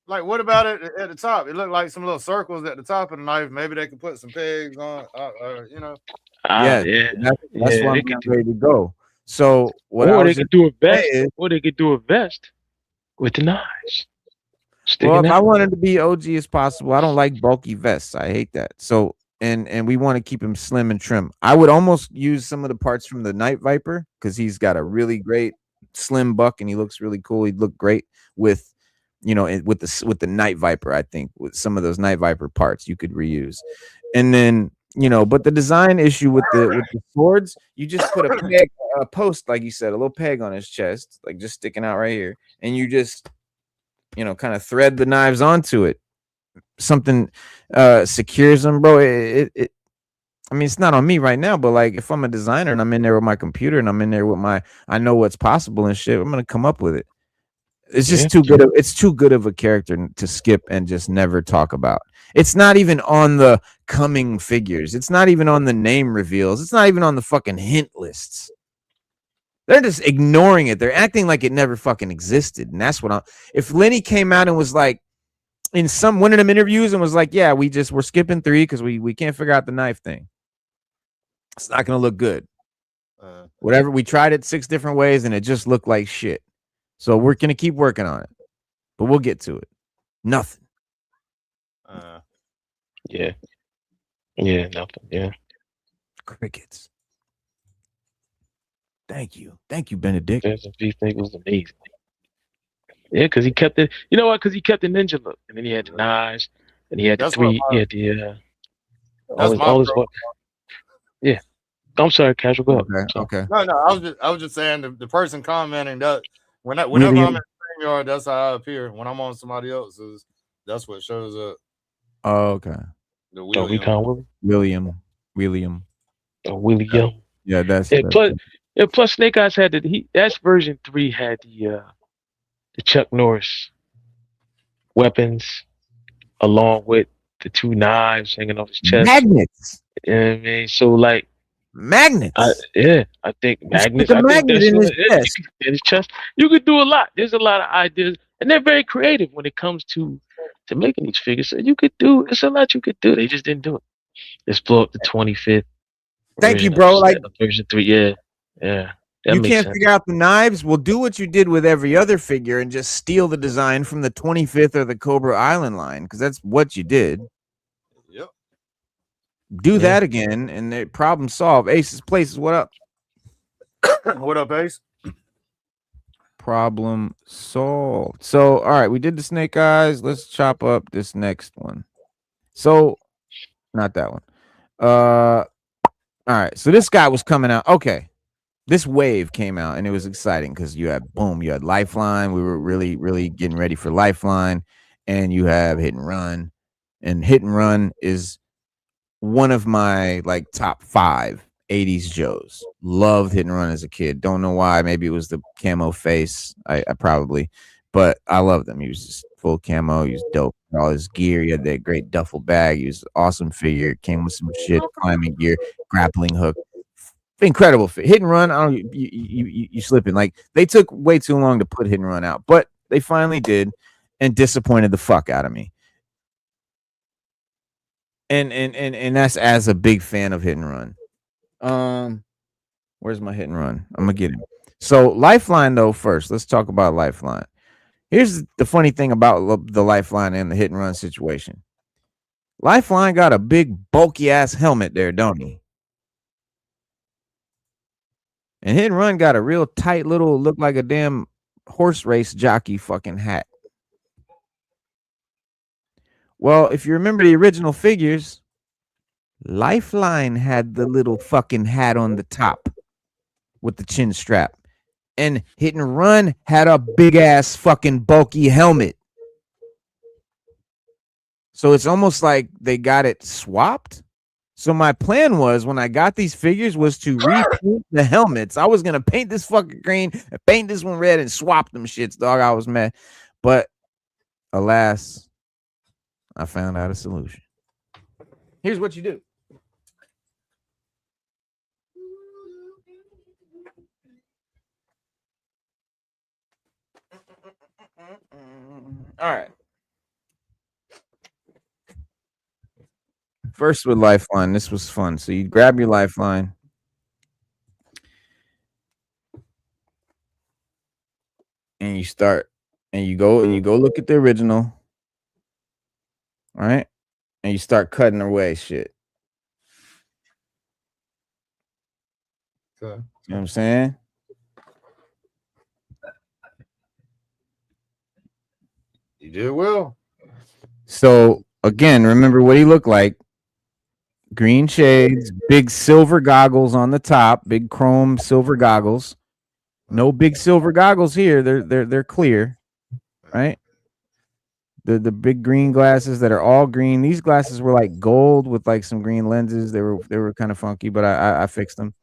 Like, what about it at the top? It looked like some little circles at the top of the knife. Maybe they could put some pegs on, you know. That's why I'm ready to go. So what they could do a vest, or they could do a vest with the knives. Well, if I wanted to be OG as possible, I don't like bulky vests. I hate that. So and we want to keep him slim and trim. I would almost use some of the parts from the Night Viper because he's got a really great slim buck and he looks really cool. He'd look great with, you know, with the Night Viper. I think with some of those Night Viper parts you could reuse, and then you know. But the design issue with the swords, you just put a peg, a post, like you said, a little peg on his chest, like just sticking out right here, and you just, you know, kind of thread the knives onto it. Something secures them, bro. I mean, it's not on me right now, but like if I'm a designer and I'm in there with my computer and I'm in there with I know what's possible and shit, I'm gonna come up with it. It's just too good. It's too good of a character to skip and just never talk about. It's not even on the coming figures. It's not even on the name reveals. It's not even on the fucking hint lists. They're just ignoring it. They're acting like it never fucking existed. And that's what if Lenny came out and was like in one of them interviews and was like, yeah, we're skipping 3 because we can't figure out the knife thing. It's not gonna look good. Whatever, we tried it 6 different ways and it just looked like shit. So we're gonna keep working on it, but we'll get to it. Nothing. Nothing. Yeah. Crickets. Thank you, Benedict. That thing was amazing. Yeah, because he kept it. You know what? Because he kept the ninja look, and then he had the knives, and he had the 3. He had the all his. Yeah. I'm sorry, Casual. Go ahead. Okay. No. I was just saying the person commenting that. Whenever I'm in the StreamYard, that's how I appear. When I'm on somebody else's, that's what shows up. Oh, okay. The William. Oh, William. Yeah, that's plus Snake Eyes had that's version 3 had the Chuck Norris weapons along with the 2 knives hanging off his chest. Magnets. You know what I mean? So like magnets. I think magnets. I think that's in his chest. You could do a lot. There's a lot of ideas, and they're very creative when it comes to making these figures. So you could do. There's a lot you could do. They just didn't do it. Let's blow up the 25th. Thank you, bro. Like version 3. Yeah. You can't figure out the knives. Well, do what you did with every other figure and just steal the design from the 25th or the Cobra Island line because that's what you did. Yep. Do that again, and the problem solved. Ace's Places, what up? What up, Ace? Problem solved. So, all right, we did the snake eyes. Let's chop up this next one. So, not that one. All right. So this guy was coming out. Okay. This wave came out and it was exciting because you had Lifeline. We were really, really getting ready for Lifeline, and you have Hit and Run. And Hit and Run is one of my like top 5 80s Joes. Loved Hit and Run as a kid. Don't know why. Maybe it was the camo face. I probably, but I loved him. He was just full camo. He was dope. All his gear. He had that great duffel bag. He was an awesome figure. Came with some shit, climbing gear, grappling hook. Incredible fit. Hit and Run. I don't. You slipping. Like they took way too long to put Hit and Run out, but they finally did, and disappointed the fuck out of me. And that's as a big fan of Hit and Run. Where's my Hit and Run? I'm gonna get him. So Lifeline though first. Let's talk about Lifeline. Here's the funny thing about the Lifeline and the Hit and Run situation. Lifeline got a big bulky ass helmet there, don't he? And Hit and Run got a real tight little, look like a damn horse race jockey fucking hat. Well, if you remember the original figures, Lifeline had the little fucking hat on the top with the chin strap. And Hit and Run had a big ass fucking bulky helmet. So it's almost like they got it swapped. So my plan was, when I got these figures, was to repaint the helmets. I was gonna paint this fucking green, paint this one red, and swap them shits, dog. I was mad. But alas, I found out a solution. Here's what you do. All right. First with Lifeline, this was fun. So you grab your Lifeline. And you start, and you go look at the original. All right. And you start cutting away shit. Okay. You know what I'm saying? You did well. So again, remember what he looked like. Green shades, big silver goggles on the top, big chrome silver goggles. No big silver goggles here. They're clear, right? The big green glasses that are all green. These glasses were like gold with like some green lenses. They were kind of funky, but I fixed them.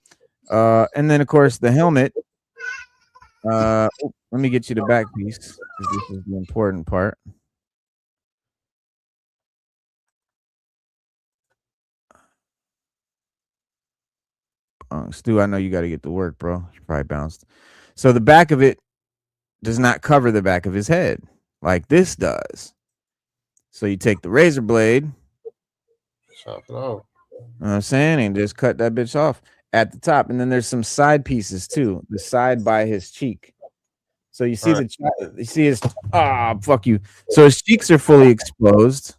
And then of course the helmet. Let me get you the back piece, because this is the important part. Stu, I know you got to get to work, bro. You probably bounced. So the back of it does not cover the back of his head like this does. So you take the razor blade, chop it off. You know what I'm saying, and just cut that bitch off at the top. And then there's some side pieces too, the side by his cheek. So you see you see his fuck you. So his cheeks are fully exposed,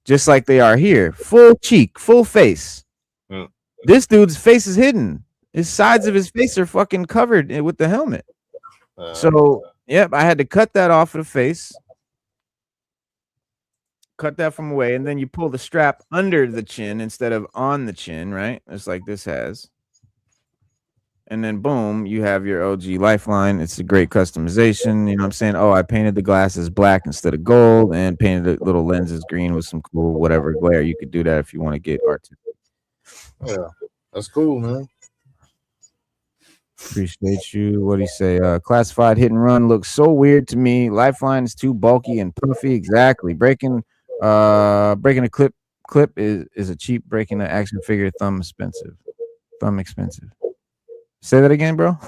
just like they are here. Full cheek, full face. This dude's face is hidden. His sides of his face are fucking covered with the helmet. So, yep, I had to cut that off of the face. Cut that from away, and then you pull the strap under the chin instead of on the chin, right? Just like this has. And then, boom, you have your OG Lifeline. It's a great customization. You know what I'm saying? Oh, I painted the glasses black instead of gold and painted the little lenses green with some cool whatever glare. You could do that if you want to get artistic. Yeah, that's cool, man. Appreciate you. What do you say? Classified Hit and Run looks so weird to me. Lifeline is too bulky and puffy. Exactly. Breaking a clip is a cheap. Breaking an action figure thumb expensive. Say that again, bro.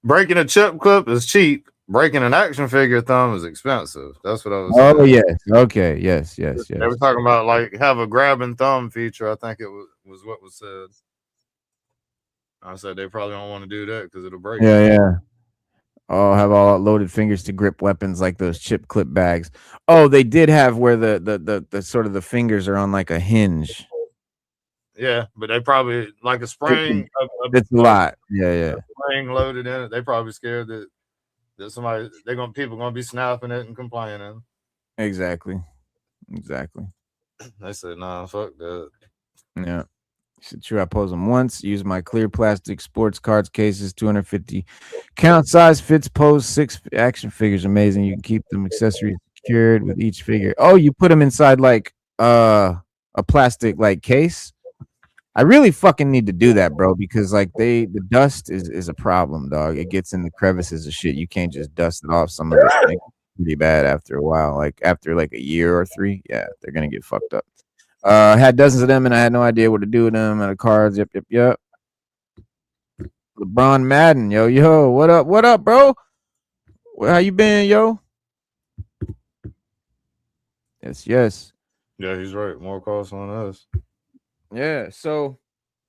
Breaking a chip clip is cheap. Breaking an action figure thumb is expensive. That's what I was saying. Oh, yes. Okay. Yes. They were talking about like have a grab and thumb feature. I think it was what was said. I said they probably don't want to do that because it'll break. Yeah. Oh, have all loaded fingers to grip weapons like those chip clip bags. Oh, they did have where the sort of the fingers are on like a hinge. Yeah, but they probably like a spring. It's a lot. Yeah. sling loaded in it. They probably scared that people gonna be snapping it and complaining. Exactly. They said, nah, fuck that. Yeah. Said, true, I pose them once. Use my clear plastic sports cards cases, 250 count size, fits pose 6 action figures. Amazing. You can keep them accessories secured with each figure. Oh, you put them inside like a plastic like case. I really fucking need to do that, bro, because like the dust is a problem, dog. It gets in the crevices of shit. You can't just dust it off. Some of it makes it pretty bad after a while. Like after like a year or 3, yeah, they're gonna get fucked up. Had dozens of them and I had no idea what to do with them. And the cards, yep. LeBron Madden, yo, what up, bro? How you been, yo? Yes. Yeah, he's right. More costs on us. Yeah, so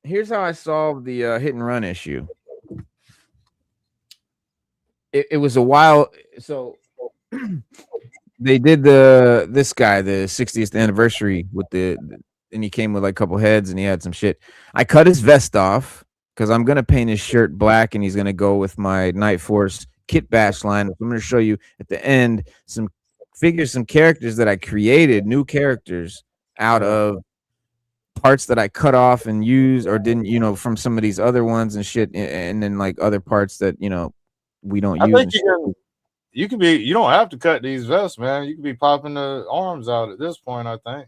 here's how I solved the hit and run issue. It was a while. So they did this guy, the 60th anniversary with and he came with like a couple heads and he had some shit. I cut his vest off because I'm gonna paint his shirt black and he's gonna go with my Night Force KitBash line. I'm gonna show you at the end some figures, some characters that I created, new characters out of parts that I cut off and used or didn't, from some of these other ones and shit, and then like other parts that we don't use. I think you don't have to cut these vests, man. You can be popping the arms out at this point, I think.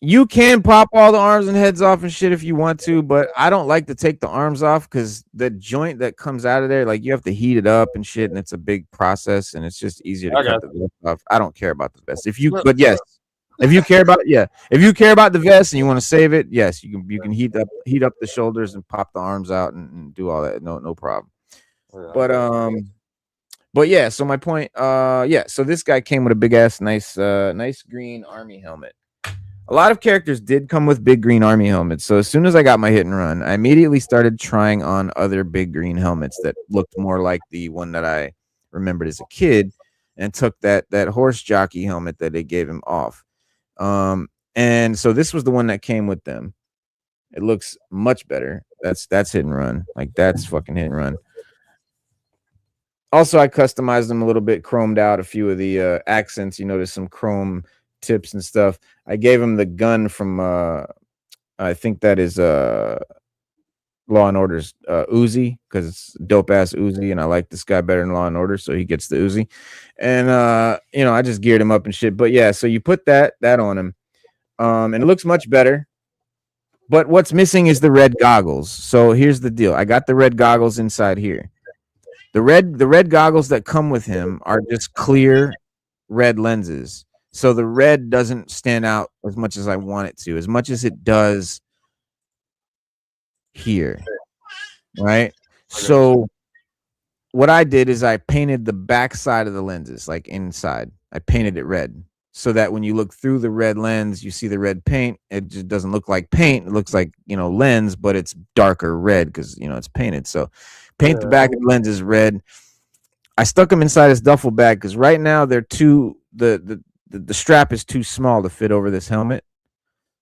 You can pop all the arms and heads off and shit if you want to, but I don't like to take the arms off because the joint that comes out of there, like you have to heat it up and shit, and it's a big process, and it's just easier to cut the vest off. I don't care about the vest. But yes, if you care about the vest and you want to save it, yes, you can heat up the shoulders and pop the arms out and do all that. No problem. Yeah. But yeah, so my point, so this guy came with a big ass nice green army helmet. A lot of characters did come with big green army helmets. So as soon as I got my hit and run, I immediately started trying on other big green helmets that looked more like the one that I remembered as a kid, and took that horse jockey helmet that they gave him off. And so this was the one that came with them. It looks much better. That's hit and run. Like that's fucking hit and run. Also, I customized them a little bit, chromed out a few of the accents. You notice some chrome tips and stuff. I gave him the gun from I think that is Law and Order's Uzi, because it's dope ass Uzi, and I like this guy better than Law and Order, so he gets the Uzi. And I just geared him up and shit. But yeah, so you put that on him, and it looks much better. But what's missing is the red goggles. So here's the deal: I got the red goggles inside here. The red goggles that come with him are just clear red lenses. So the red doesn't stand out as much as I want it to, as much as it does here, right? So what I did is I painted the back side of the lenses, like inside. I painted it red so that when you look through the red lens, you see the red paint. It just doesn't look like paint. It looks like, lens, but it's darker red because, it's painted. So paint the back of the lenses red. I stuck them inside his duffel bag because right now they're the strap is too small to fit over this helmet.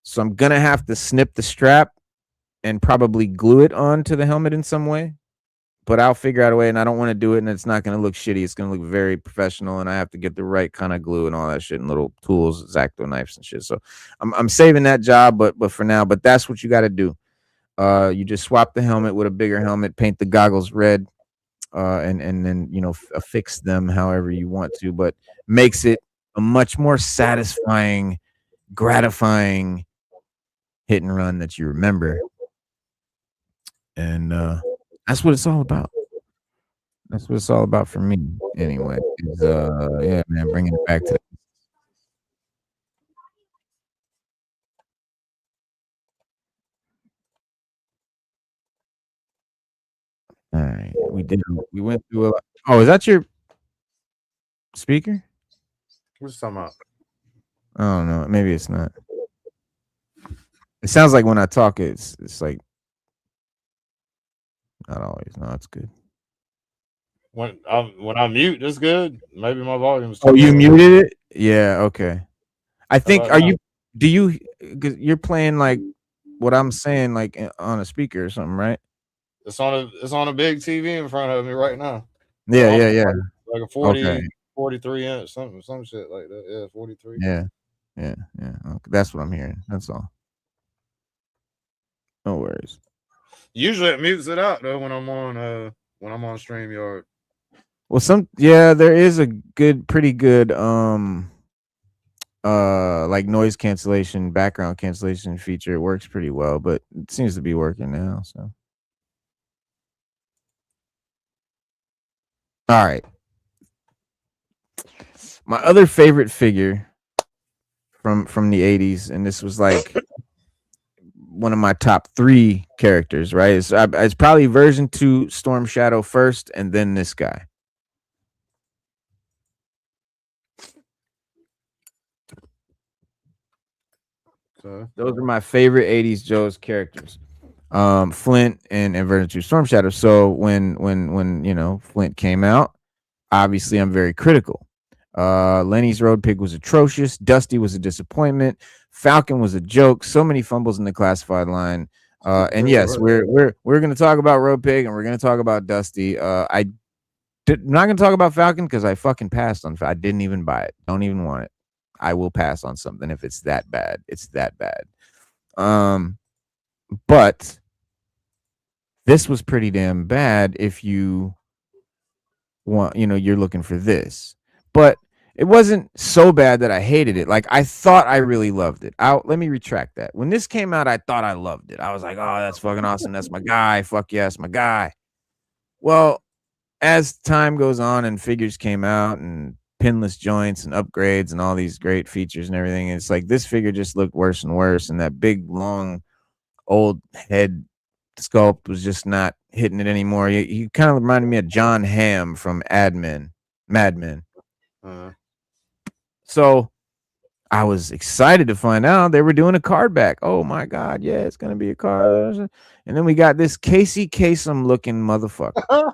So I'm going to have to snip the strap and probably glue it onto the helmet in some way. But I'll figure out a way, and I don't want to do it, and it's not going to look shitty. It's going to look very professional, and I have to get the right kind of glue and all that shit and little tools, X-Acto knives and shit. So I'm saving that job, but for now, but that's what you got to do. You just swap the helmet with a bigger helmet, paint the goggles red, and then, affix them however you want to, but makes it a much more satisfying, gratifying hit and run that you remember. And that's what it's all about. That's what it's all about for me, anyway. Yeah, man, bringing it back to. All right, we went through a lot. Oh, is that your speaker? What's you talking about? I don't know. Maybe it's not. It sounds like when I talk, it's like not always. No, it's good. When I mute, it's good. Maybe my volume's. Oh, you muted it? Yeah. Okay. I think. Because you're playing like what I'm saying, like on a speaker or something, right? It's on a big TV in front of me right now. Yeah. Like a 40, Okay. 43 inch, some shit like that. Yeah, 43. Yeah. Okay. That's what I'm hearing. That's all. No worries. Usually it mutes it out though when I'm on StreamYard. Well, there is a pretty good like noise cancellation, background cancellation feature. It works pretty well, but it seems to be working now. So, all right. My other favorite figure from the 80s, and this was like one of my top 3 characters, right? It's probably version 2 Storm Shadow first, and then this guy. So those are my favorite 80s Joe's characters. Flint and version 2 Storm Shadow. So when you know Flint came out, obviously I'm very critical. Lenny's Road Pig was atrocious. Dusty was a disappointment. Falcon was a joke. So many fumbles in the classified line. And yes, we're going to talk about Road Pig and we're going to talk about Dusty. I'm not going to talk about Falcon because I fucking passed on. I didn't even buy it. Don't even want it. I will pass on something if it's that bad. It's that bad. But this was pretty damn bad if you want, you're looking for this. But it wasn't so bad that I hated it. Like I thought I really loved it. Let me retract that. When this came out, I thought I loved it. I was like, oh, that's fucking awesome. That's my guy. Fuck yes, my guy. Well, as time goes on and figures came out and pinless joints and upgrades and all these great features and everything, it's like this figure just looked worse and worse. And that big, long, old head sculpt was just not hitting it anymore. He kind of reminded me of John Hamm from Mad Men. So I was excited to find out they were doing a card back. Oh my God, yeah, it's gonna be a card. And then we got this Casey Kasem looking motherfucker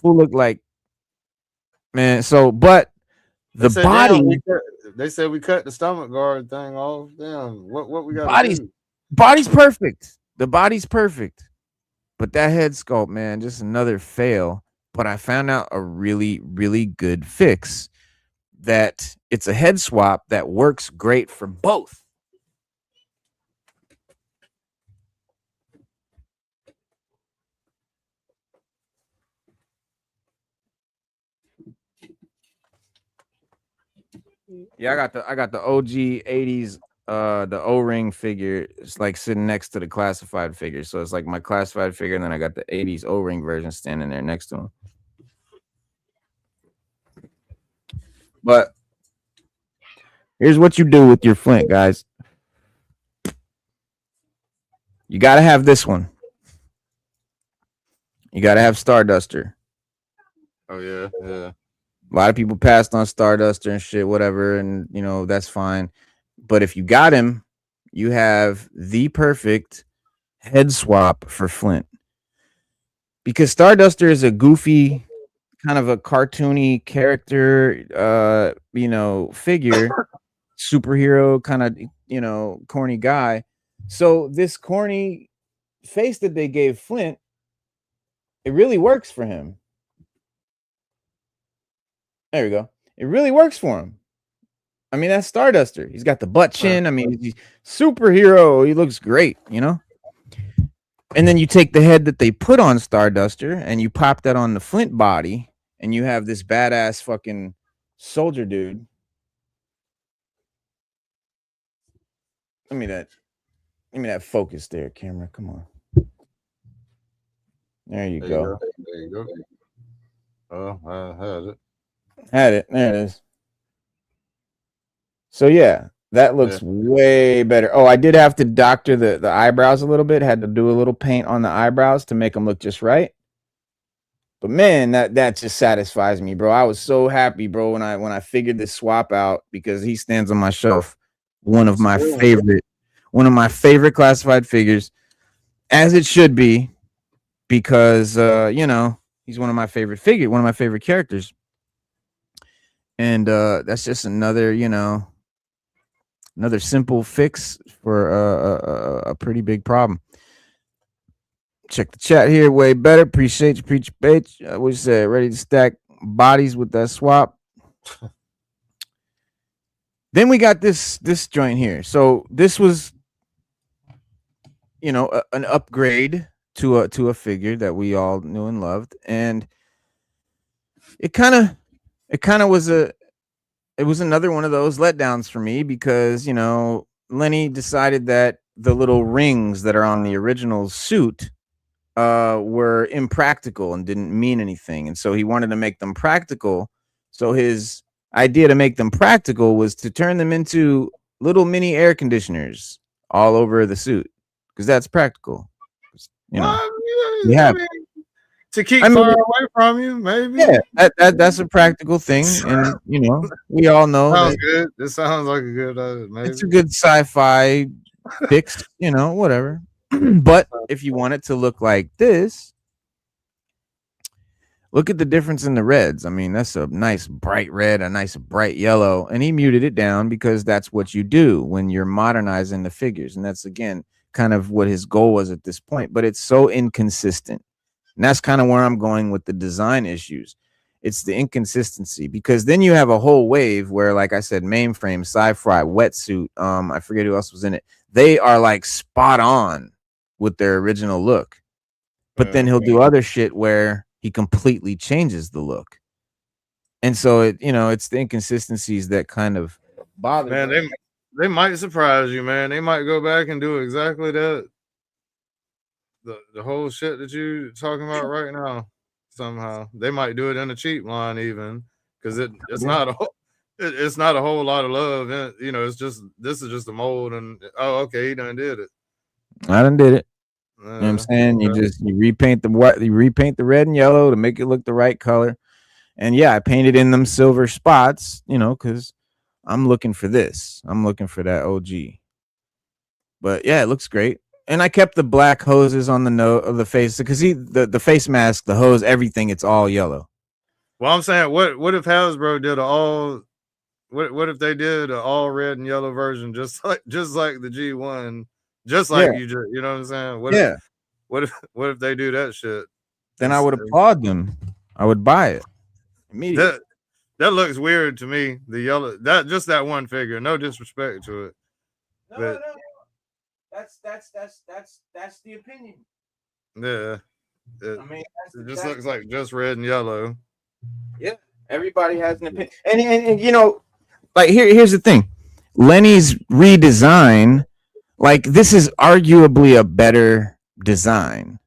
who looked like, man. So, but the body, they said we cut the stomach guard thing off. Damn, what we got? Body's perfect. The body's perfect, but that head sculpt, man, just another fail. But I found out a really, really good fix. That it's a head swap that works great for both. Yeah, I got the OG 80s the O-ring figure. It's like sitting next to the classified figure. So it's like my classified figure, and then I got the 80s O-ring version standing there next to him. But here's what you do with your Flint, guys. You got to have this one. You got to have Starduster. Oh, yeah. A lot of people passed on Starduster and shit, whatever, and, that's fine. But if you got him, you have the perfect head swap for Flint. Because Starduster is a goofy, kind of a cartoony character, figure, superhero, kind of, corny guy. So this corny face that they gave Flint, it really works for him. There we go. It really works for him. I mean, that's Starduster. He's got the butt chin. I mean, he's superhero. He looks great, And then you take the head that they put on Starduster and you pop that on the Flint body, and you have this badass fucking soldier dude. Give me that focus there, camera. Come on. There you go. There you go. Oh, I had it. There it is. So yeah, that looks way better. Oh, I did have to doctor the eyebrows a little bit. Had to do a little paint on the eyebrows to make them look just right. But man, that just satisfies me, bro. I was so happy, bro, when I figured this swap out, because he stands on my shelf. One of my favorite classified figures, as it should be, because he's one of my favorite characters. And that's just another simple fix for a pretty big problem. Check the chat here. Way better. Appreciate you, preach page. We said ready to stack bodies with that swap. Then we got this joint here. So this was, an upgrade to a figure that we all knew and loved, and it kind of was another one of those letdowns for me because Lenny decided that the little rings that are on the original suit were impractical and didn't mean anything, and so he wanted to make them practical. So his idea to make them practical was to turn them into little mini air conditioners all over the suit, because that's practical. To keep far away from you, maybe. Yeah, that's a practical thing, and we all know sounds good. This sounds like a good maybe. It's a good sci-fi fix, whatever. But if you want it to look like this, look at the difference in the reds. I mean, that's a nice bright red, a nice bright yellow, and he muted it down because that's what you do when you're modernizing the figures, and that's again kind of what his goal was at this point. But it's so inconsistent. And that's kind of where I'm going with the design issues. It's the inconsistency, because then you have a whole wave where, like I said, mainframe, sci-fi, wetsuit, I forget who else was in it. They are like spot on with their original look. But then he'll do other shit where he completely changes the look. And so it's the inconsistencies that kind of bother me. Man, they might surprise you, man. They might go back and do exactly that. The whole shit that you're talking about right now, somehow they might do it in a cheap line, even because it's not a whole lot of love. And, it's just this is just a mold, and okay, he done did it. I done did it. You know what I'm saying? You repaint the red and yellow to make it look the right color, and I painted in them silver spots, because I'm looking for this. I'm looking for that OG. But it looks great. And I kept the black hoses on the nose of the face, because the face mask, the hose, everything, it's all yellow. Well, I'm saying, what if Hasbro did what if they did an all red and yellow version, just like the G1, just like you know what I'm saying? What if they do that shit? Then I would applaud them. I would buy it immediately. That looks weird to me. The yellow, that one figure. No disrespect to it, but. That's the opinion. Yeah, it just looks like just red and yellow. Yeah, everybody has an opinion, and like here's the thing: Lenny's redesign, like this is arguably a better design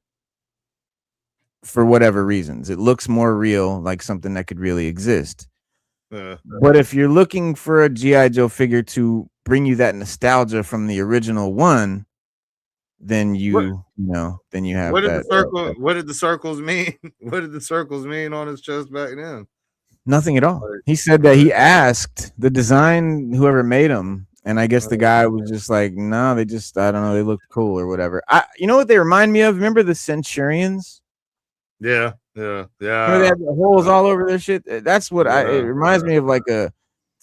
for whatever reasons. It looks more real, like something that could really exist. But if you're looking for a G.I. Joe figure to bring you that nostalgia from the original one, then you have what did that. What did the circles mean? What did the circles mean on his chest back then? Nothing at all. He said that he asked the design, whoever made them, and I guess the guy was just like, no, I don't know, they looked cool or whatever. You know what they remind me of? Remember the Centurions? Yeah. Remember they had the holes all over their shit. That's what it reminds me of. Like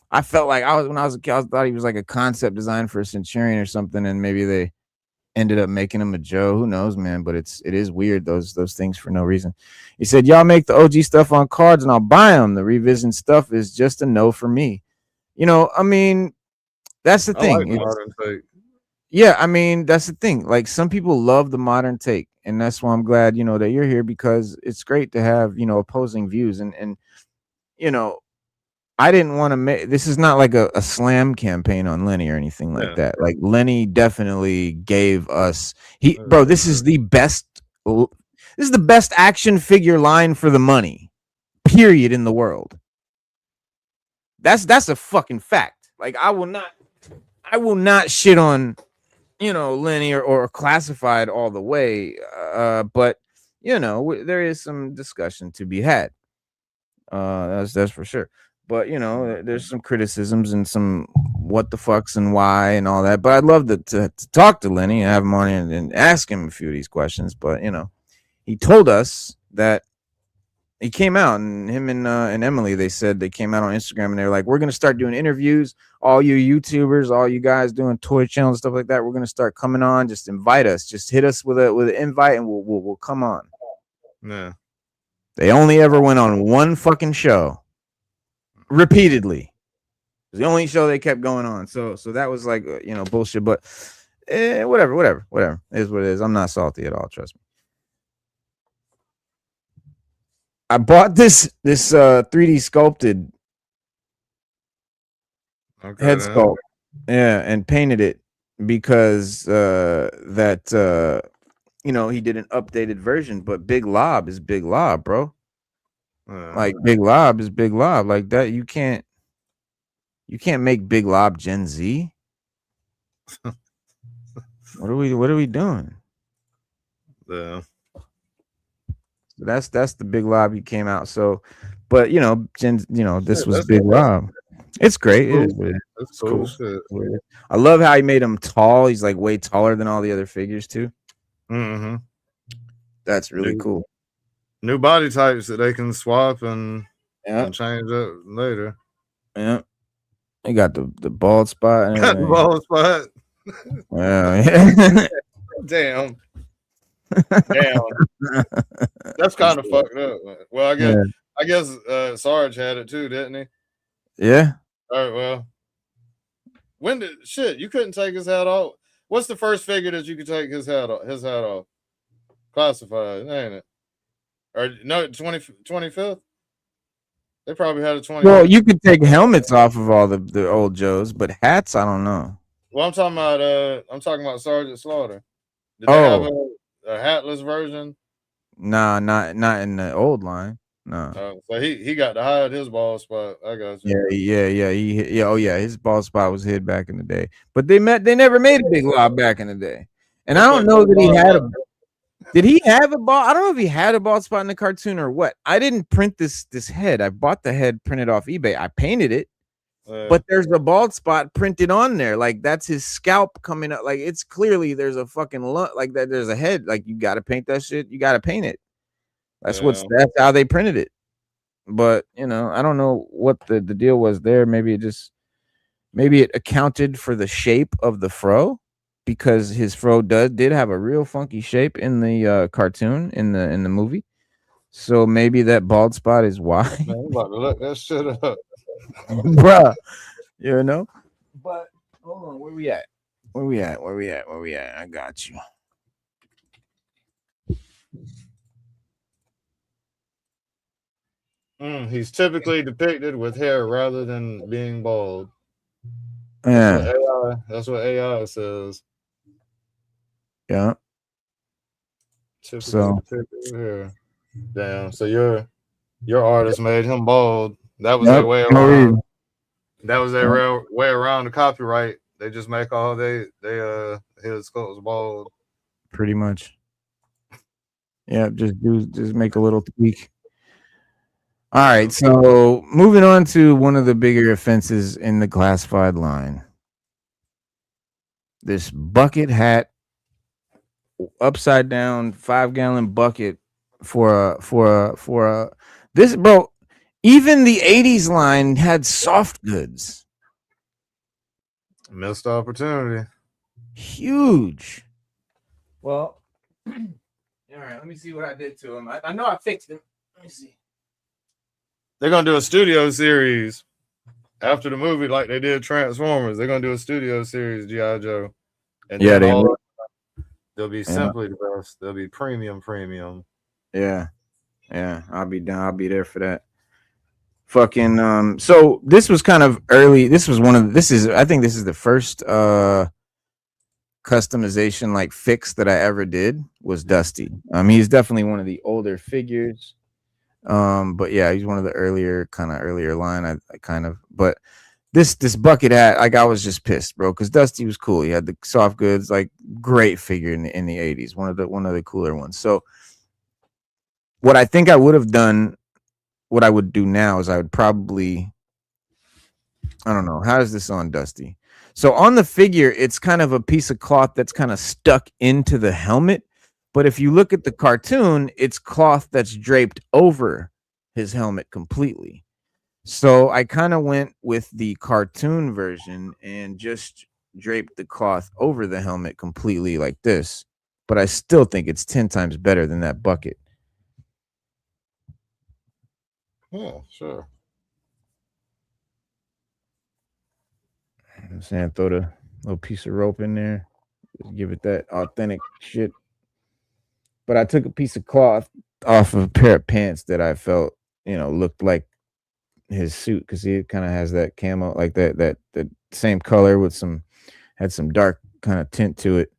I felt like when I was a kid, I thought he was like a concept design for a Centurion or something, and maybe they ended up making him a Joe. Who knows, man? But it is weird, those things for no reason. He said, y'all make the OG stuff on cards and I'll buy them. The revision stuff is just a no for me. I mean, that's the thing. I mean, that's the thing. Like, some people love the modern take, and that's why I'm glad, that you're here, because it's great to have, opposing views. And I didn't want to make this is not like a slam campaign on Lenny or anything like that. Like, Lenny definitely gave us this is the best action figure line for the money, period, in the world. That's a fucking fact. Like, I will not shit on Lenny or Classified all the way, but there is some discussion to be had. That's for sure. But there's some criticisms and some what the fucks and why and all that. But I'd love to talk to Lenny and have him on and ask him a few of these questions. But he told us that he came out, and him and Emily, they said they came out on Instagram and they're like, we're gonna start doing interviews. All you YouTubers, all you guys doing toy channels and stuff like that, we're gonna start coming on. Just invite us. Just hit us with an invite, and we'll come on. Yeah. They only ever went on one fucking show, repeatedly. It was the only show they kept going on. So that was like bullshit. But whatever. It is what it is. I'm not salty at all. Trust me. I bought this 3D sculpted head sculpt, and painted it because he did an updated version. But Big Lob is Big Lob, bro. Like Big Lob is Big Lob. Like that, you can't make Big Lob Gen Z. What are we doing? Yeah. That's the Big Lob he came out. So, but this was Big Lob. It's great. Cool. It is what it is. That's cool shit. I love how he made him tall. He's like way taller than all the other figures too. Mm-hmm. That's really cool. New body types that they can swap and Yeah. change up later. Yeah. They got the bald spot and Got the everything. bald spot. Yeah. Damn. That's kind of fucked up. Well, I guess Sarge had it too, didn't he? Yeah. All right, well. When did you couldn't take his hat off? What's the first figure that you could take his hat off? Classified, ain't it? Or no, 25th? They probably had a 20. Well, you could take helmets off of all the old Joes, but hats, I don't know. Well, I'm talking about Sergeant Slaughter. Did they have a hatless version? Nah, not in the old line. No. So he got to hide his bald spot. I got you. Yeah. His bald spot was hid back in the day, but they never made a Big Lob back in the day, and I don't know that he had a. Did he have a bald? I don't know if he had a bald spot in the cartoon or what. I didn't print this head. I bought the head printed off eBay. I painted it, but there's a bald spot printed on there. Like that's his scalp coming up. Like it's clearly there's a fucking like that. There's a head. Like you got to paint that shit. You got to paint it. That's how they printed it. But I don't know what the deal was there. Maybe it accounted for the shape of the fro, because his fro did have a real funky shape in the cartoon in the movie. So maybe that bald spot is why. Man, I'm about to look that shit up. Bruh. But hold on, where we at? I got you. He's typically depicted with hair rather than being bald. Yeah. That's what AI says. Yeah. Typically depicted with hair. Damn. So your artist made him bald. That was their way around. That was their way around the copyright. They just make all his sculpts bald. Pretty much. Yeah, just make a little tweak. All right, so moving on to one of the bigger offenses in the classified line. This bucket hat, upside down 5-gallon bucket for a this, bro. Even the 80s line had soft goods. Missed opportunity. Huge. Well, all right, let me see what I did to him. I know I fixed him. Let me see. They're gonna do a studio series after the movie, like they did Transformers. They're gonna do a studio series, G.I. Joe. And they'll be simply the best. They'll be premium. Yeah. I'll be down. I'll be there for that. Fucking so this was kind of early. I think this is the first customization like fix that I ever did was Dusty. He's definitely one of the older figures. But yeah, he's one of the earlier line. But this bucket hat, like I was just pissed, bro, because Dusty was cool. He had the soft goods, like great figure in the 80s, one of the cooler ones. So what I think I would have done, what I would do now is I would probably, I don't know, how is this on Dusty? So on the figure, it's kind of a piece of cloth that's kind of stuck into the helmet. But if you look at the cartoon, it's cloth that's draped over his helmet completely. So I kind of went with the cartoon version and just draped the cloth over the helmet completely like this. But I still think it's 10 times better than that bucket. Yeah, sure. I'm saying throw the little piece of rope in there, just give it that authentic shit. But I took a piece of cloth off of a pair of pants that I felt, looked like his suit because he kind of has that camo, like that same color with had some dark kind of tint to it.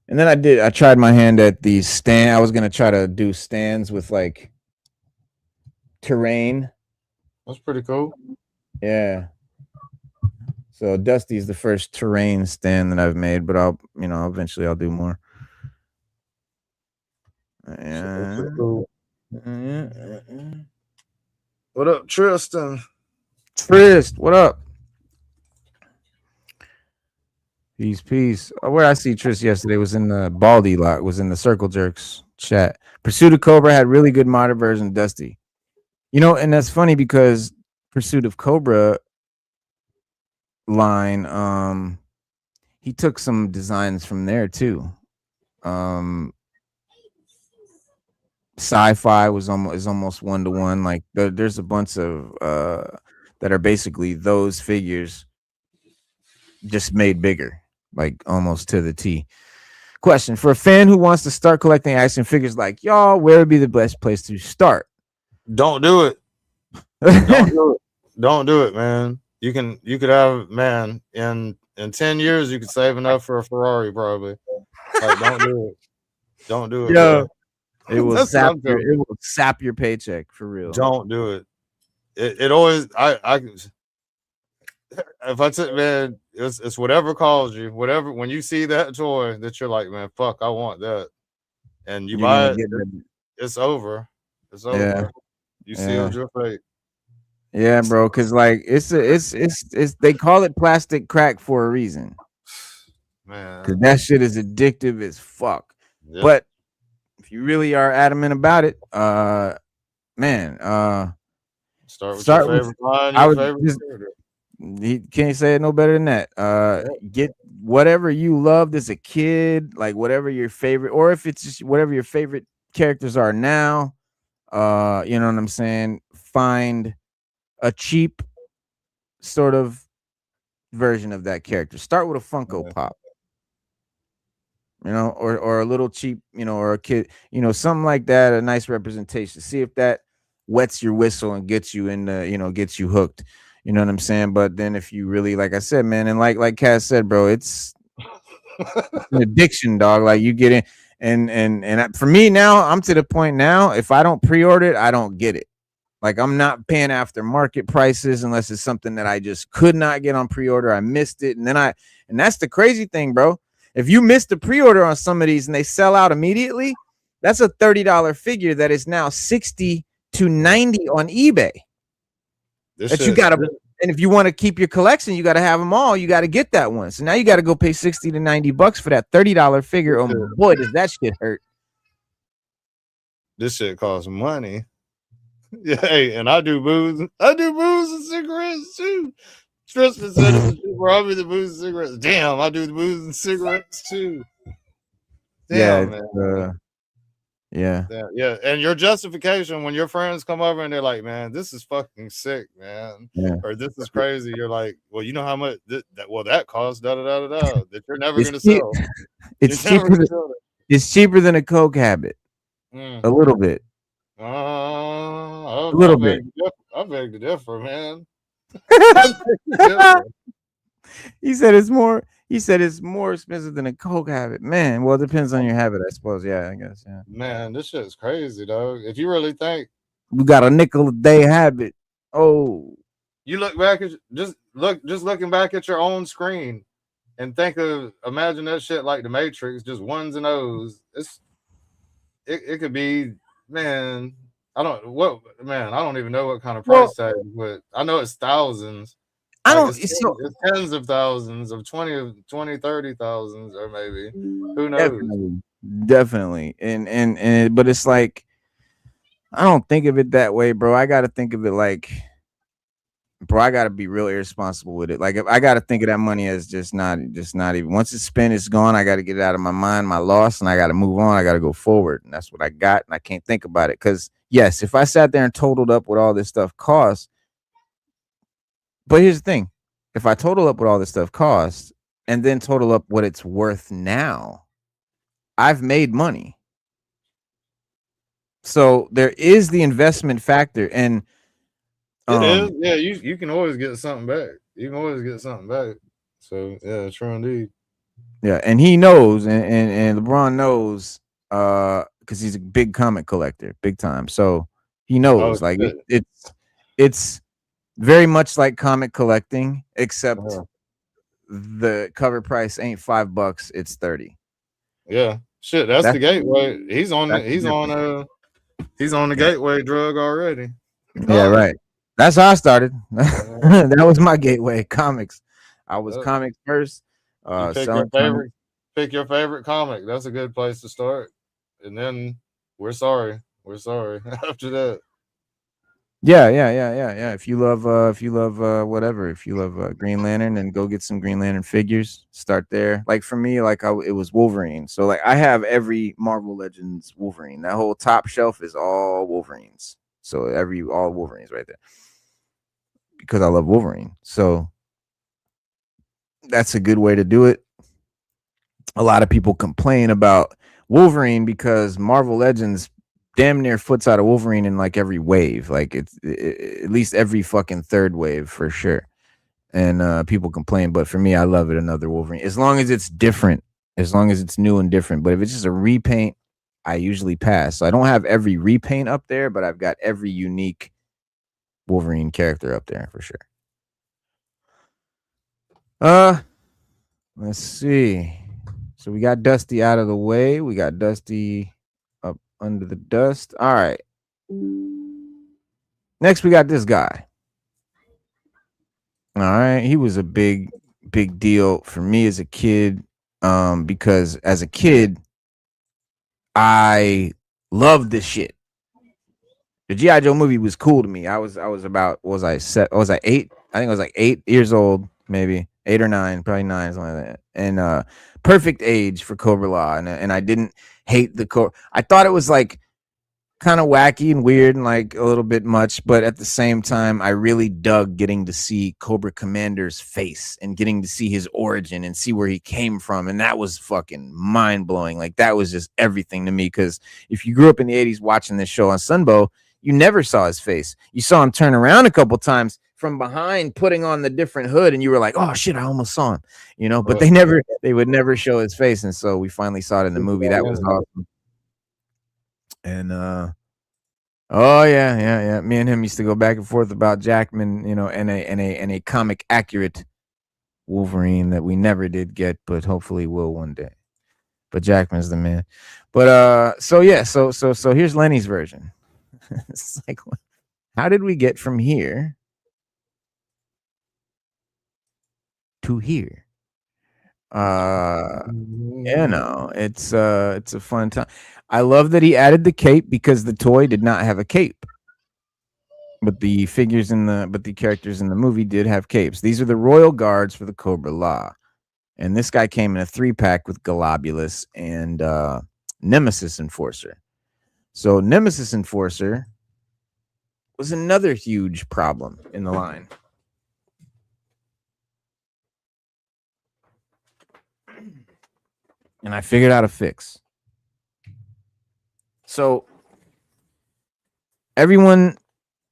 And then I tried my hand at the stand. I was gonna try to do stands with like terrain. That's pretty cool. Yeah. So Dusty's the first terrain stand that I've made, but eventually I'll do more. Yeah. Cool. What up, Tristan? Trist, what up? Peace. Where I see Trist yesterday was in the Baldy lot, was in the Circle Jerks chat. Pursuit of Cobra had really good modern version of Dusty. And that's funny because Pursuit of Cobra line, he took some designs from there too. Sci-fi is almost 1-to-1. Like there's a bunch of that are basically those figures just made bigger, like almost to the T. Question for a fan who wants to start collecting action figures like y'all, where would be the best place to start? Don't do it. Don't do it. Don't do it, man. You could have, man, in 10 years you could save enough for a Ferrari probably. Like, don't do it. Don't do it. Yo, it will It will sap your paycheck for real. Don't do it. It always if I took, man, it's whatever calls you, whatever, when you see that toy that you're like, man, fuck, I want that, and you buy it, it's over. It's over. Yeah. You sealed your fate. Yeah, bro, because like it's they call it plastic crack for a reason, man, because that shit is addictive as fuck. Yep. But if you really are adamant about it, man, start with your favorite line, your favorite character. He can't say it no better than that. Get whatever you loved as a kid, like whatever your favorite, or if it's just whatever your favorite characters are now. You know what I'm saying? Find a cheap sort of version of that character. Start with a Funko Pop, or a little cheap, or a kid, something like that. A nice representation. See if that wets your whistle and gets you in the, gets you hooked. You know what I'm saying? But then if you really, like I said, man, and like Cass said, bro, it's an addiction, dog. Like you get in, and for me now, I'm to the point now, if I don't pre-order it, I don't get it. Like I'm not paying after market prices unless it's something that I just could not get on pre-order. I missed it. And that's the crazy thing, bro. If you missed the pre-order on some of these and they sell out immediately, that's a $30 figure that is now $60 to $90 on eBay. You gotta, and if you want to keep your collection, you got to have them all. You got to get that one. So now you got to go pay $60 to $90 for that $30 figure. Oh boy, does that shit hurt. This shit costs money. Yeah, hey, and I do booze and cigarettes too. Tristan said it's super hobby, the booze and cigarettes. Damn, I do the booze and cigarettes too. Damn, man. Yeah. And your justification when your friends come over and they're like, man, this is fucking sick, man. Yeah. Or this is crazy. You're like, well, you know how much that costs, that you're never gonna sell. It's cheaper than a Coke habit. A little bit. A little bit. I beg to differ, man. He said it's more expensive than a Coke habit. Man, well, it depends on your habit, I suppose. Yeah, I guess. Yeah. Man, this shit's crazy, dog. If you really think we got a nickel a day habit. Oh. You look back at looking back at your own screen and imagine that shit like the Matrix, just ones and O's. It could be, man. I don't even know what kind of price tag, but I know it's thousands. It's tens of thousands of 30,000 or maybe. Who knows? Definitely. And but it's like I don't think of it that way, bro. I got to think of it like, bro, I got to be real irresponsible with it. Like, if I got to think of that money as just not even, once it's spent, it's gone. I got to get it out of my mind, my loss, and I got to move on. I got to go forward. And that's what I got. And I can't think about it. Cause yes, if I sat there and totaled up what all this stuff costs, but here's the thing. If I total up what all this stuff costs and then total up what it's worth now, I've made money. So there is the investment factor. And it is. Yeah, you can always get something back. You can always get something back. So yeah, true indeed. Yeah, and he knows, and LeBron knows, because he's a big comic collector, big time. So he knows, like it's very much like comic collecting, except the cover price ain't $5, it's $30. Yeah, shit, that's the gateway. He's on the gateway drug already. Yeah, right. That's how I started. That was my gateway, comics. I was comics first. Pick your favorite comic. That's a good place to start. And then we're sorry after that. Yeah. If you love whatever, if you love Green Lantern, then go get some Green Lantern figures. Start there. Like for me, like it was Wolverine. So like I have every Marvel Legends Wolverine. That whole top shelf is all Wolverines. So all Wolverines right there. Because I love Wolverine. So that's a good way to do it. A lot of people complain about Wolverine because Marvel Legends damn near foots out of Wolverine in like every wave. Like it's at least every fucking third wave for sure. And people complain, but for me, I love it. Another Wolverine, as long as it's different, as long as it's new and different. But if it's just a repaint, I usually pass. So I don't have every repaint up there, but I've got every unique Wolverine character up there for sure. Let's see. So we got Dusty out of the way. We got Dusty up under the dust. All right. Next, we got this guy. All right. He was a big deal for me as a kid. Because as a kid, I loved this shit. The G.I. Joe movie was cool to me. I was about, was I 8? I think I was like 8 years old, maybe 8 or 9, probably 9, something like that. And perfect age for Cobra Law. And I didn't hate the Cobra. I thought it was like kind of wacky and weird and like a little bit much, but at the same time, I really dug getting to see Cobra Commander's face and getting to see his origin and see where he came from. And that was fucking mind blowing. Like that was just everything to me. Because if you grew up in the 80s watching this show on Sunbow, you never saw his face. You saw him turn around a couple times from behind, putting on the different hood, and you were like, "Oh shit, I almost saw him," you know. But they would never show his face, and so we finally saw it in the movie. That was awesome. And oh yeah. Me and him used to go back and forth about Jackman, you know, and a comic accurate Wolverine that we never did get, but hopefully will one day. But Jackman's the man. But so here's Lenny's version. It's like, how did we get from here to here? It's a fun time. I love that he added the cape because the toy did not have a cape, but the characters in the movie did have capes. These are the Royal Guards for the Cobra Law, and this guy came in a 3-pack with Globulus and Nemesis Enforcer. So Nemesis Enforcer was another huge problem in the line. And I figured out a fix. So everyone,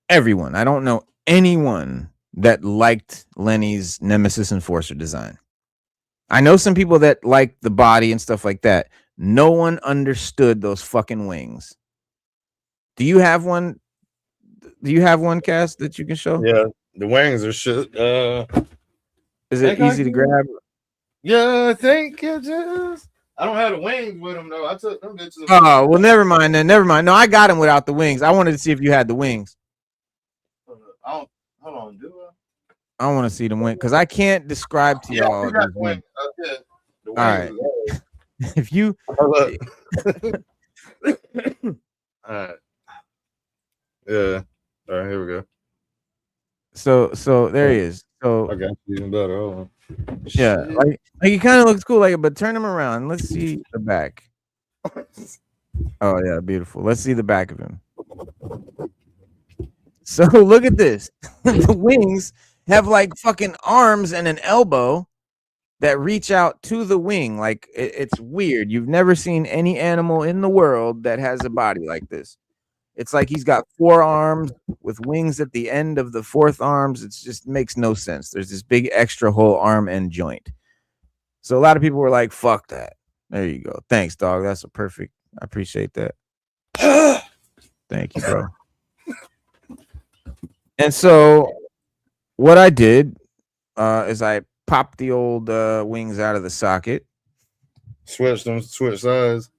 I don't know anyone that liked Lenny's Nemesis Enforcer design. I know some people that liked the body and stuff like that. No one understood those fucking wings. Do you have one? Do you have one, Cass, that you can show? Yeah, the wings are shit. Is it easy to grab? Yeah, I think it is. I don't have the wings with them though. I took them bitches. Oh, well, never mind then. Never mind. No, I got them without the wings. I wanted to see if you had the wings. Hold on, do I? I want to see the wing because I can't describe to y'all. We got the wings. Okay. The wings. All right. If you. All right. Yeah. All right, here we go. So there he is. So I got you even better. Hold on. yeah, Shit. like he kind of looks cool, like, but turn him around. Let's see the back. Oh yeah, beautiful. Let's see the back of him. So look at this. The wings have like fucking arms and an elbow that reach out to the wing. Like it's weird. You've never seen any animal in the world that has a body like this. It's like he's got 4 arms with wings at the end of the 4th arms. It just makes no sense. There's this big extra whole arm and joint. So a lot of people were like, fuck that. There you go. Thanks, dog. That's a perfect. I appreciate that. Thank you, bro. And so what I did is I popped the old wings out of the socket. Switch sides.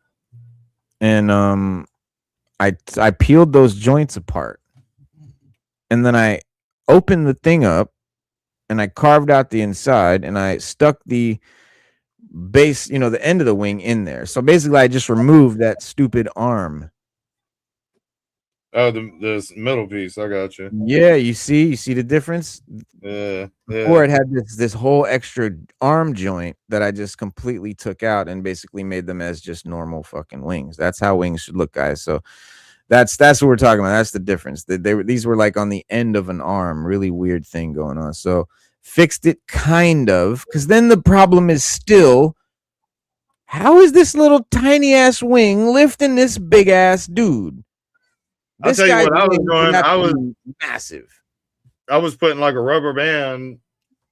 And I peeled those joints apart. And then I opened the thing up and I carved out the inside and I stuck the base, the end of the wing in there. So basically I just removed that stupid arm. Oh, the middle piece. I got you. Yeah, you see the difference? Yeah. Before it had this whole extra arm joint that I just completely took out and basically made them as just normal fucking wings. That's how wings should look, guys. So that's what we're talking about. That's the difference. These were like on the end of an arm. Really weird thing going on. So fixed it kind of, because then the problem is still, how is this little tiny ass wing lifting this big ass dude? I'll tell you what I was doing. I was massive. I was putting like a rubber band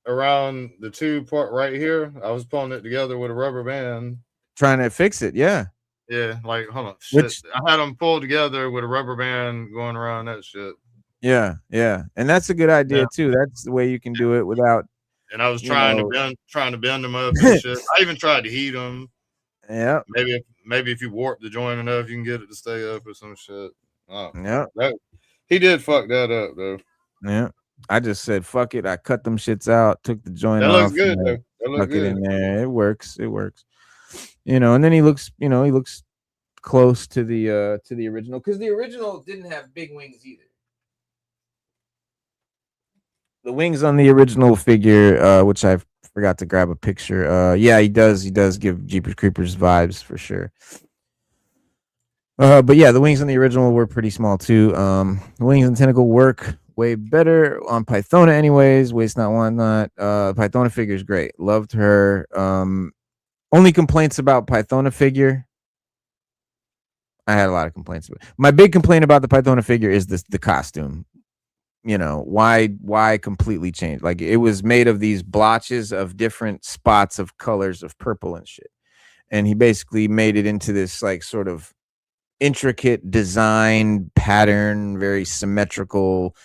around the tube part right here. I was pulling it together with a rubber band. Trying to fix it, yeah. Yeah, like, hold on. Shit. I had them pulled together with a rubber band going around that shit. Yeah. And that's a good idea too. That's the way you can do it without. And I was trying to bend them up and shit. I even tried to heat them. Yeah. Maybe if you warp the joint enough, you can get it to stay up or some shit. Oh, yeah. He did fuck that up though. Yeah. I just said fuck it. I cut them shits out, took the joint that off. Looks good, though. That looks good. It in there. It works. And then he looks close to the original, because the original didn't have big wings either. The wings on the original figure, which I forgot to grab a picture. Yeah, he does give Jeepers Creepers vibes for sure. But yeah, the wings on the original were pretty small too. The wings and tentacle work way better on Pythona anyways. Waste not, want not. Pythona figure is great. Loved her. Only complaints about Pythona figure. I had a lot of complaints. My big complaint about the Pythona figure is the costume. Why completely change? Like, it was made of these blotches of different spots of colors of purple and shit. And he basically made it into this like sort of intricate design pattern, very symmetrical,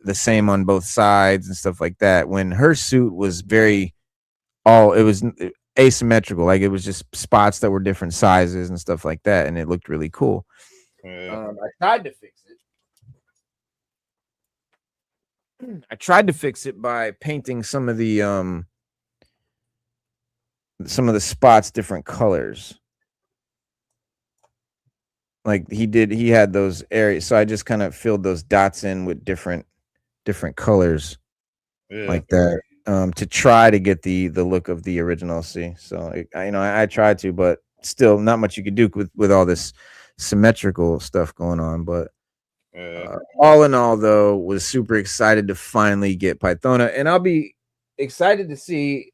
the same on both sides and stuff like that. When her suit was it was asymmetrical, like it was just spots that were different sizes and stuff like that, and it looked really cool. I tried to fix it by painting some of the spots different colors. Like he had those areas, so I just kind of filled those dots in with different colors, like that, to try to get the look of the original. See, so I tried to, but still not much you could do with all this symmetrical stuff going on. But all in all, though, was super excited to finally get Pythona, and I'll be excited to see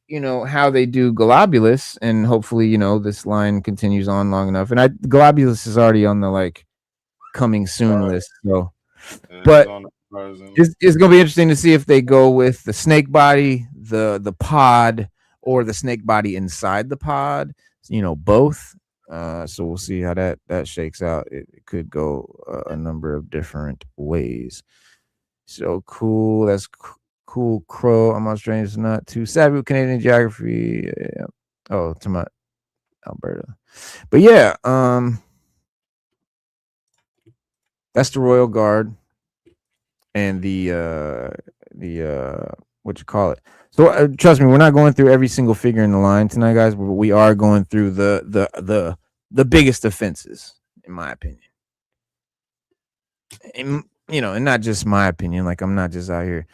how they do Globulus, and hopefully this line continues on long enough. And Globulus is already on the like coming soon list, so but it's gonna be interesting to see if they go with the snake body, the pod, or the snake body inside the pod, both. So we'll see how that shakes out. It could go a number of different ways. So cool. That's cool. Crow. I'm Australian. Not too savvy with Canadian geography. Yeah. Oh, to my Alberta. But yeah, that's the Royal Guard and the what you call it. So trust me, we're not going through every single figure in the line tonight, guys. But we are going through the biggest offenses, in my opinion. And you know, and not just my opinion. Like I'm not just out here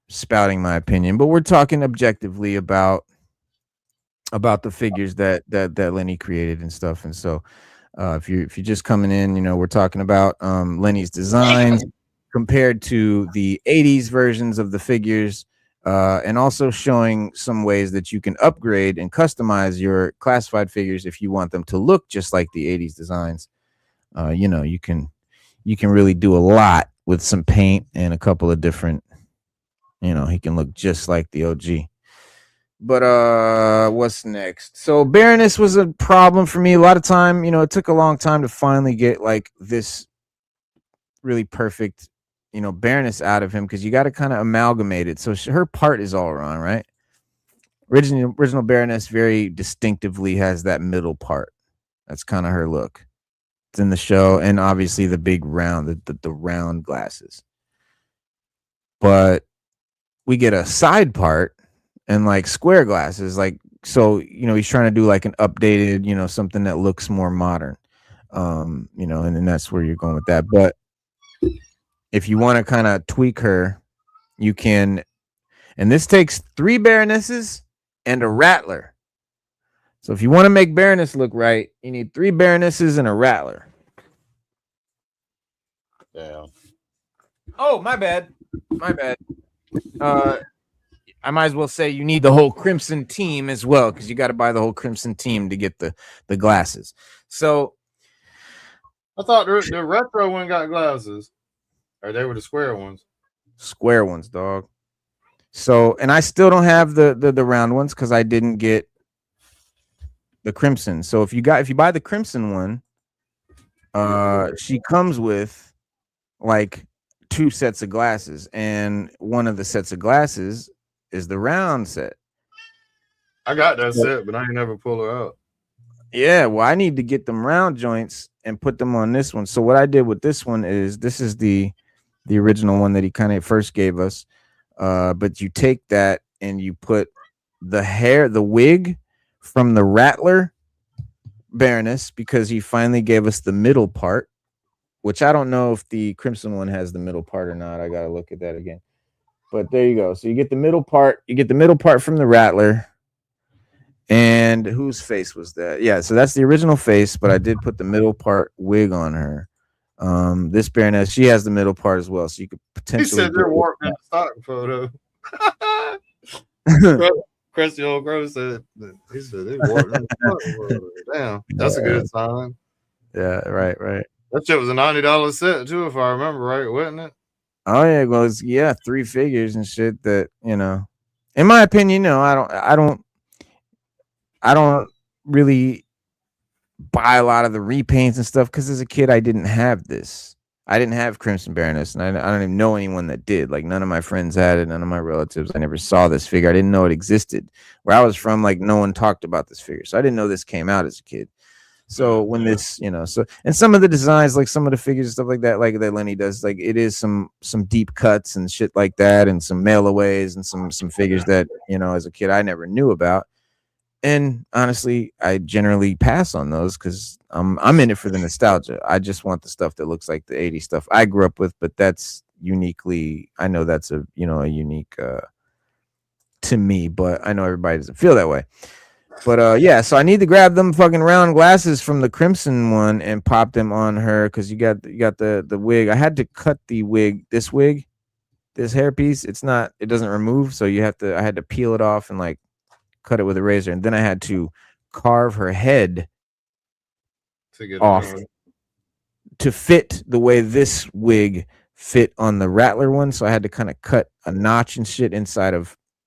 spouting my opinion, but we're talking objectively about the figures that Lenny created and stuff. And so if you're just coming in, you know, we're talking about Lenny's designs compared to the 80s versions of the figures, and also showing some ways that you can upgrade and customize your classified figures if you want them to look just like the 80s designs. You know, you can really do a lot with some paint and a couple of different, you know, he can look just like the OG. But what's next? So Baroness was a problem for me. A lot of time, you know, it took a long time to finally get like this really perfect, you know, Baroness out of him, because you got to kind of amalgamate it. So her part is all wrong, right? Original Baroness very distinctively has that middle part. That's kind of her look. It's in the show, and obviously the big round, the round glasses. But we get a side part and like square glasses, like, so, you know, he's trying to do like an updated, you know, something that looks more modern, you know, and that's where you're going with that. But if you want to kind of tweak her, you can, and this takes 3 Baronesses and a Rattler. So if you want to make Baroness look right, you need 3 Baronesses and a Rattler. Yeah. Oh, my bad. I might as well say you need the whole Crimson team as well, because you got to buy the whole Crimson team to get the glasses. So I thought the retro one got glasses, or they were the square ones. Square ones, dog. So, and I still don't have the round ones because I didn't get the Crimson. So if you buy the Crimson one, she comes with like 2 sets of glasses, and one of the sets of glasses is the round set. I got that set, but I ain't never pull her out. Yeah, well, I need to get them round joints and put them on this one. So what I did with this one is, this is the original one that he kind of first gave us. But you take that and you put the wig from the Rattler Baroness, because he finally gave us the middle part, which I don't know if the Crimson one has the middle part or not. I got to look at that again. But there you go. So you get the middle part. You get the middle part from the Rattler. And whose face was that? Yeah, so that's the original face, but I did put the middle part wig on her. This Baroness, she has the middle part as well, so you could potentially. He said they're warped in the stock photo. Crusty old Crow said, he said they're warped in the stock photo. Damn, that's a good sign. Yeah, right. That shit was a $90 set too, if I remember right, wasn't it? Oh yeah, well, it's 3 figures and shit that, you know, in my opinion, you know, I don't really buy a lot of the repaints and stuff, because as a kid I didn't have this. I didn't have Crimson Baroness, and I don't even know anyone that did. Like, none of my friends had it, none of my relatives. I never saw this figure. I didn't know it existed. Where I was from, like, no one talked about this figure, so I didn't know this came out as a kid. So when this, you know, so, and some of the designs, like some of the figures and stuff like that Lenny does, like, it is some deep cuts and shit like that, and some mail-aways and some figures that, you know, as a kid I never knew about. And honestly, I generally pass on those because I'm in it for the nostalgia. I just want the stuff that looks like the 80s stuff I grew up with, but that's uniquely, I know that's a unique to me, but I know everybody doesn't feel that way. But yeah, so I need to grab them fucking round glasses from the Crimson one and pop them on her, because you got the wig. I had to cut the wig, this hairpiece. It doesn't remove, so I had to peel it off and like cut it with a razor, and then I had to carve her head to get off to fit the way this wig fit on the Rattler one. So I had to kind of cut a notch and shit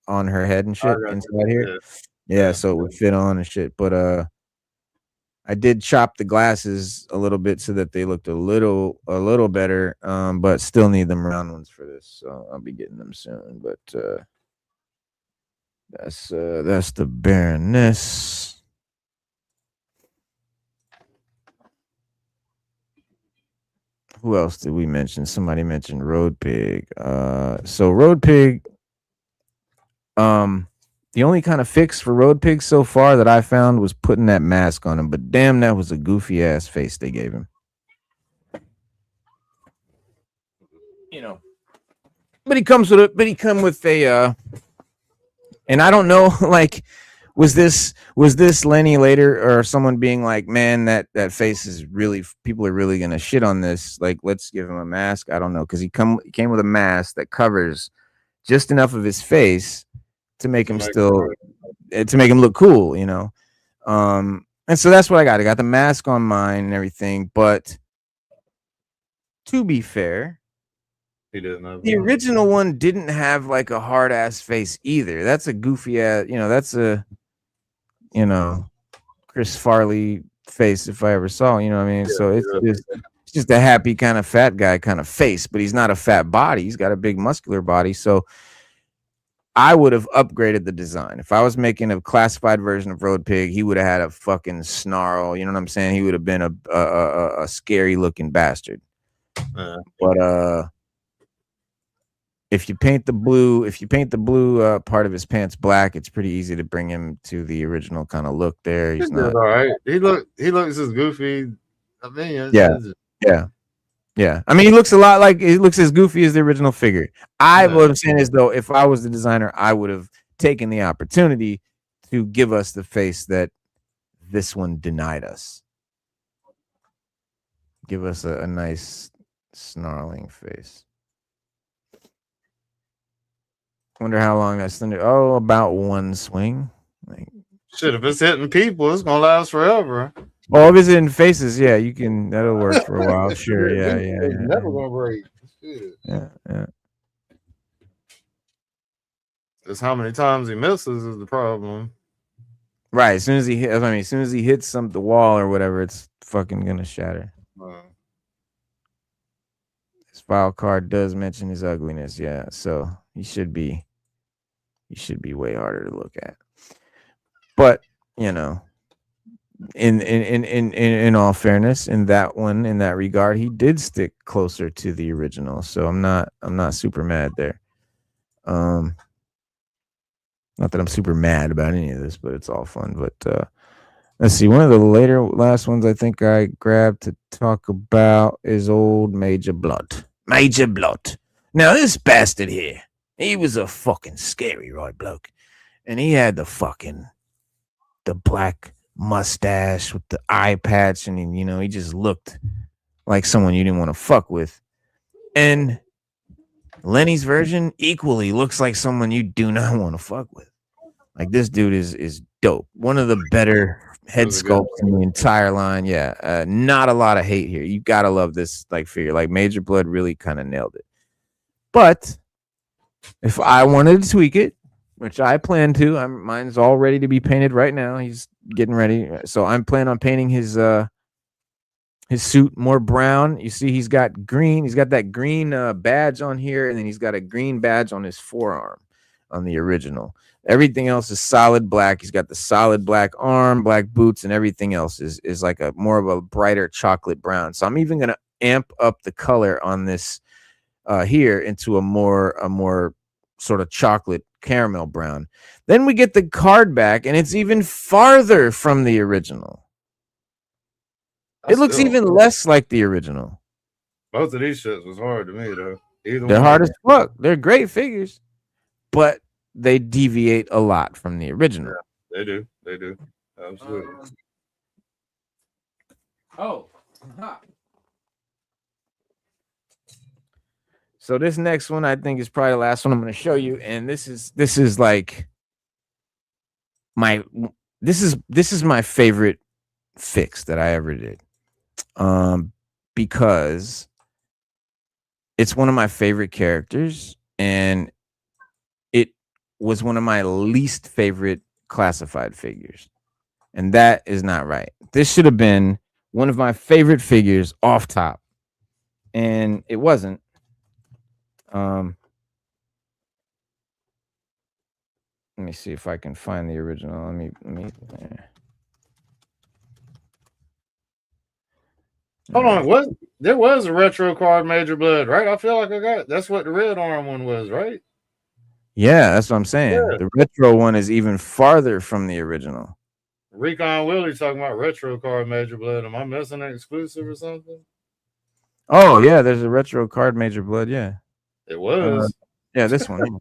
on her head and shit inside here. Yeah, so it would fit on and shit. But I did chop the glasses a little bit so that they looked a little better. But still need them round ones for this, so I'll be getting them soon. But that's the Baroness. Who else did we mention? Somebody mentioned Road Pig. So Road Pig, the only kind of fix for Road Pig so far that I found was putting that mask on him, but damn, that was a goofy ass face they gave him. you know, but he come with a and I don't know, like, was this Lenny later or someone being like, man, that face is really, people are really gonna shit on this, like, let's give him a mask. I don't know, because he came with a mask that covers just enough of his face to make him to make him look cool, you know. And so that's what I got. I got the mask on mine and everything, but to be fair, He didn't have the original one didn't have like a hard ass face either. That's a goofy ass, you know, that's a, you know, Chris Farley face if I ever saw, you know what I mean? So it's just a happy kind of fat guy kind of face, but he's not a fat body. He's got a big muscular body. So I would have upgraded the design. If I was making a classified version of Road Pig, he would have had a fucking snarl. You know what I'm saying? He would have been a scary looking bastard. But if you paint the blue part of his pants black, it's pretty easy to bring him to the original kind of look there. He's not all right. He looks as goofy. I mean, yeah. I mean, he looks as goofy as the original figure. What I'm saying is, though, if I was the designer, I would have taken the opportunity to give us the face that this one denied us. Give us a nice snarling face. Wonder how long that's gonna. Oh, about one swing. Like, shit, if it's hitting people, it's gonna last forever. Oh, if it's hitting faces, yeah, you can. That'll work for a while. Sure, yeah. It's never gonna break. Shit. Yeah. It's how many times he misses is the problem. Right. As soon as he hits the wall or whatever, it's fucking gonna shatter. His file card does mention his ugliness, yeah. So he should be way harder to look at. But you know, in all fairness, in that regard, he did stick closer to the original. So I'm not super mad there. Not that I'm super mad about any of this, but it's all fun. But let's see. One of the last ones I think I grabbed to talk about is old Major Blood. Major Blood. Now this bastard here, he was a fucking scary right bloke, and he had the black mustache with the eye patch, and he just looked like someone you didn't want to fuck with. And Lenny's version equally looks like someone you do not want to fuck with. Like, this dude is dope. One of the better head sculpts in the entire line. Yeah, not a lot of hate here. You gotta love this figure. Like, Major Blood really kind of nailed it. But if I wanted to tweak it, which I plan to, mine's all ready to be painted right now. He's getting ready, so I'm planning on painting his suit more brown. You see, he's got green. He's got that green badge on here, and then he's got a green badge on his forearm on the original. Everything else is solid black. He's got the solid black arm, black boots, and everything else is like a more of a brighter chocolate brown. So I'm even gonna amp up the color on this here into a more sort of chocolate caramel brown. Then we get the card back, and it's even farther from the original. It looks even less like the original. Both of these shits was hard to me, though. They're hard as fuck. They're great figures, but they deviate a lot from the original. Yeah, they do. Absolutely. So this next one, I think, is probably the last one I'm going to show you, and this is like this is my favorite fix that I ever did. Because it's one of my favorite characters, and it was one of my least favorite classified figures, and that is not right. This should have been one of my favorite figures off top, and it wasn't. Let me see if I can find the original. Let me. Hold on, there was a retro card Major Blood, right? I feel like that's what the red arm one was, right? Yeah, that's what I'm saying. Yeah. The retro one is even farther from the original. Recon Willie talking about retro card Major Blood. Am I missing an exclusive or something? Oh yeah, there's a retro card Major Blood. Yeah, It was. Yeah, this one.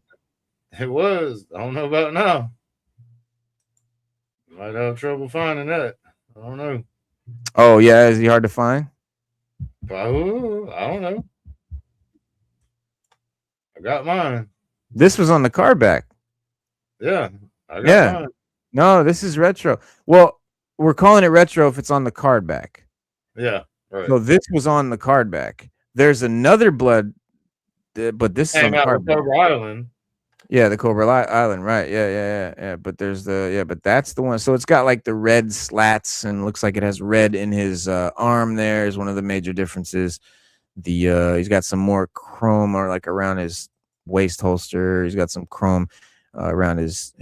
It was. I don't know about now. Might have trouble finding that. I don't know. Oh yeah, is he hard to find? But, I don't know. I got mine. This was on the card back. Yeah, I got Yeah. mine. No, this is retro. Well, we're calling it retro if it's on the card back. Yeah, right. So this was on the card back. There's another Blood, but this is on Came the out card with back. Cobra Island. Yeah, the Cobra Island, right? Yeah. But there's but that's the one. So it's got like the red slats and looks like it has red in his arm. There is one of the major differences. He's got some more chrome or like around his waist holster. He's got some chrome around his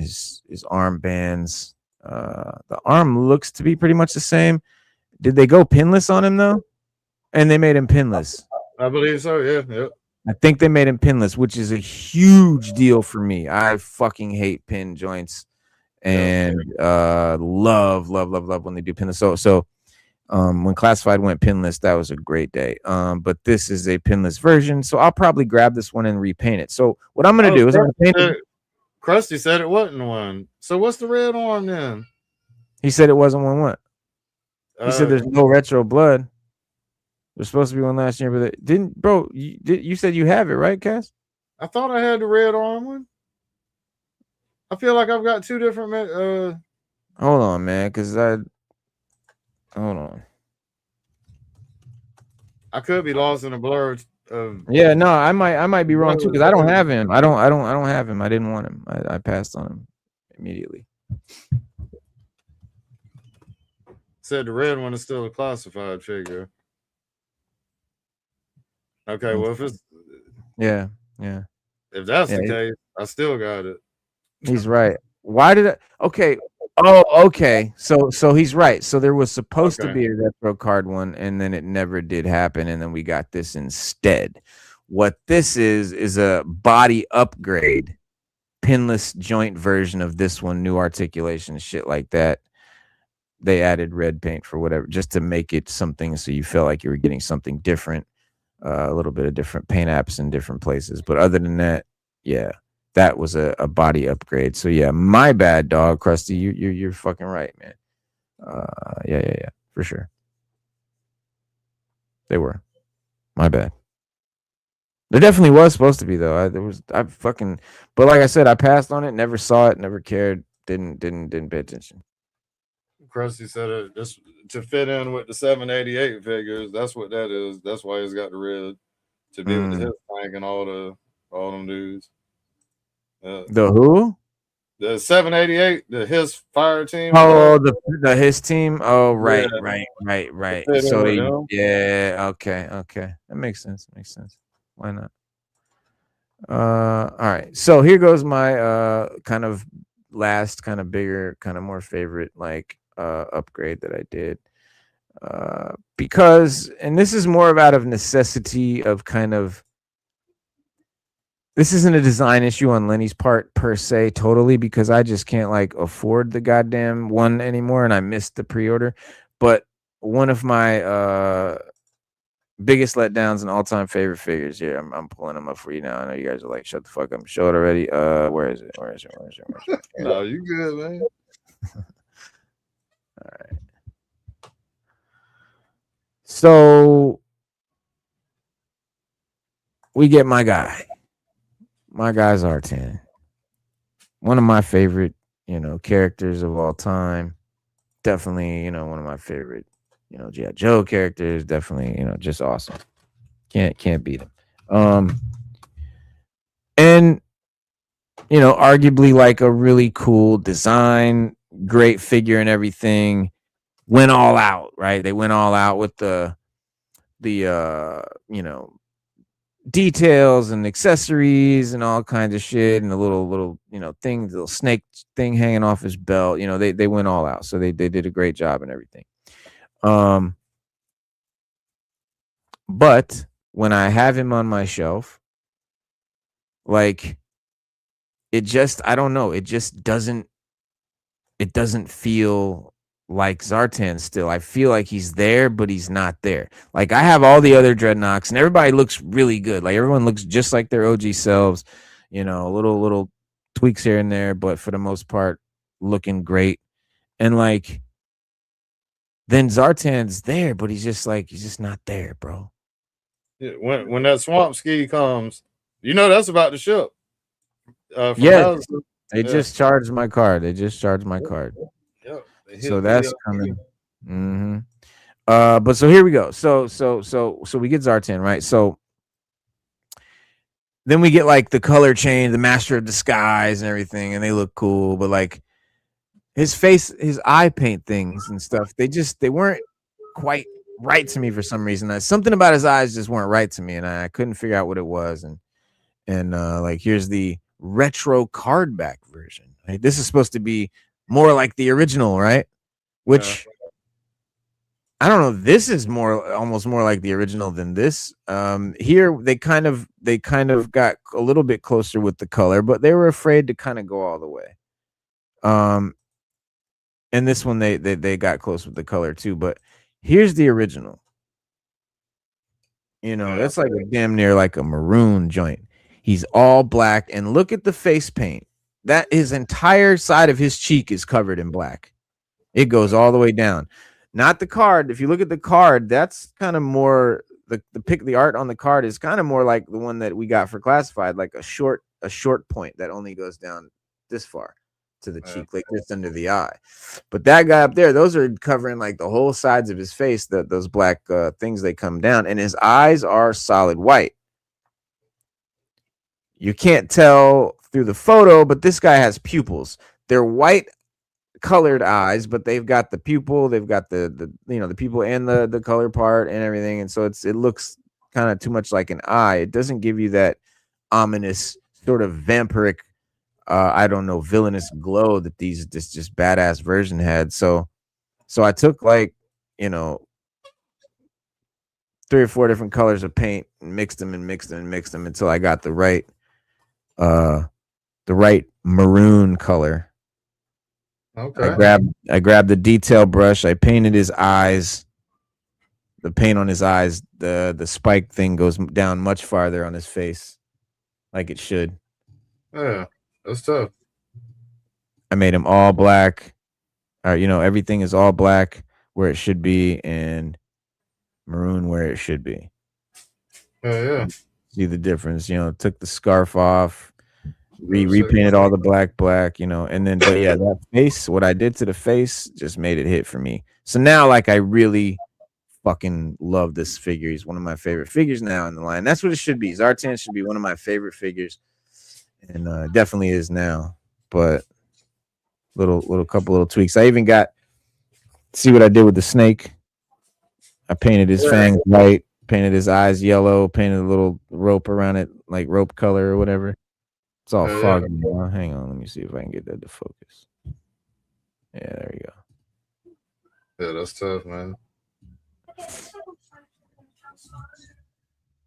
armbands. The arm looks to be pretty much the same. Did they go pinless on him though? And they made him pinless. I believe so. Yeah. Yep. I think they made him pinless, which is a huge deal for me. I fucking hate pin joints and love when they do pinless. So when Classified went pinless, that was a great day. But this is a pinless version, so I'll probably grab this one and repaint it. So what I'm gonna do is I'm gonna paint it. Krusty said it wasn't one. So what's the red arm then? He said it wasn't one. What? He said there's no retro Blood. There's supposed to be one last year, but it didn't, bro. You said you have it, right, Cass? I thought I had the red arm one. I feel like I've got two different. Hold on, man, because hold on. I could be lost in a blur. Yeah, no, I might be wrong too because I don't have him. I don't have him. I didn't want him. I passed on him immediately. Said the red one is still a classified figure. Okay, well if it's yeah. If that's the case, I still got it. He's right. Why did I? Okay. Oh, okay. So he's right. So there was supposed to be a retro card one, and then it never did happen, and then we got this instead. What this is a body upgrade, pinless joint version of this one, new articulation, shit like that. They added red paint for whatever, just to make it something so you felt like you were getting something different, a little bit of different paint apps in different places. But other than that, yeah. That was a body upgrade. So yeah, my bad, dog. Krusty, you're fucking right, man. Yeah, for sure. They were. My bad. There definitely was supposed to be though. But like I said, I passed on it, never saw it, never cared, didn't pay attention. Krusty said it just to fit in with the 788 figures. That's what that is. That's why he's got the red to be with his tank and all them dudes. The who? The 788, his fire team. Oh, the his team. Oh, right. So okay. That makes sense. Why not? All right. So here goes my kind of last, kind of bigger, kind of more favorite upgrade that I did. Because, and this is more out of necessity of kind of. This isn't a design issue on Lenny's part per se, totally, because I just can't afford the goddamn one anymore, and I missed the pre-order. But one of my biggest letdowns and all-time favorite figures here. I'm pulling them up for you now. I know you guys are like, shut the fuck up, show it already. Where is it? No, you good, man. All right. So we get my guy's Zartan. One of my favorite, characters of all time. Definitely, one of my favorite, G.I. Joe characters. Definitely, just awesome. Can't beat him. And arguably a really cool design, great figure and everything. Went all out, right? They went all out with the details and accessories and all kinds of shit, and the little thing, the little snake thing hanging off his belt. They went all out, so they did a great job and everything. But when I have him on my shelf, it just, I don't know, it just doesn't feel like Zartan still. I feel like he's there, but he's not there. Like I have all the other Dreadnoks, and everybody looks really good. Like everyone looks just like their OG selves. You know, little tweaks here and there, but for the most part, looking great. And like, then Zartan's there, but he's just not there, bro. Yeah, when that swamp ski comes, you know that's about to ship. From Yeah, Hasbro. they just charged my card. They just charged my card. Yep, they hit So me that's up. coming. Mm-hmm. But so here we go. So we get Zartan, right? So then we get like the color change, the Master of Disguise and everything, and they look cool, but like his face, his eye paint things and stuff, they weren't quite right to me for some reason. Something about his eyes just weren't right to me, and I couldn't figure out what it was. And like here's the retro card back version. Right? This is supposed to be more like the original, right? Which I don't know. This is almost more like the original than this. Here they kind of got a little bit closer with the color, but they were afraid to kind of go all the way. And this one they got close with the color too. But here's the original. You know, that's like a damn near like a maroon joint. He's all black, and look at the face paint. That his entire side of his cheek is covered in black. It goes all the way down. Not the card. If you look at the card, that's kind of more the art on the card is kind of more like the one that we got for classified, like a short point that only goes down this far to the cheek, like just under the eye. But that guy up there, those are covering like the whole sides of his face. Those black things, they come down, and his eyes are solid white. You can't tell through the photo, but this guy has pupils. They're white colored eyes, but they've got the pupil, they've got the pupil and the color part and everything, and so it looks kind of too much like an eye. It doesn't give you that ominous sort of vampiric I don't know, villainous glow that this just badass version had. So I took like 3 or 4 different colors of paint and mixed them until I got the right maroon color. Okay. I grabbed the detail brush. I painted his eyes. The paint on his eyes, the spike thing goes down much farther on his face, like it should. Yeah, that's tough. I made him all black. Everything is all black where it should be, and maroon where it should be. Yeah. See the difference? Took the scarf off. Repainted all the black, and then, but yeah, that face, what I did to the face just made it hit for me. So now, like, I really fucking love this figure. He's one of my favorite figures now in the line. That's what it should be. Zartan should be one of my favorite figures, and definitely is now. But couple little tweaks. I even see what I did with the snake. I painted his fangs white, painted his eyes yellow, painted a little rope around it, like rope color or whatever. It's all foggy. Hang on, let me see if I can get that to focus. Yeah, there you go. Yeah, that's tough, man.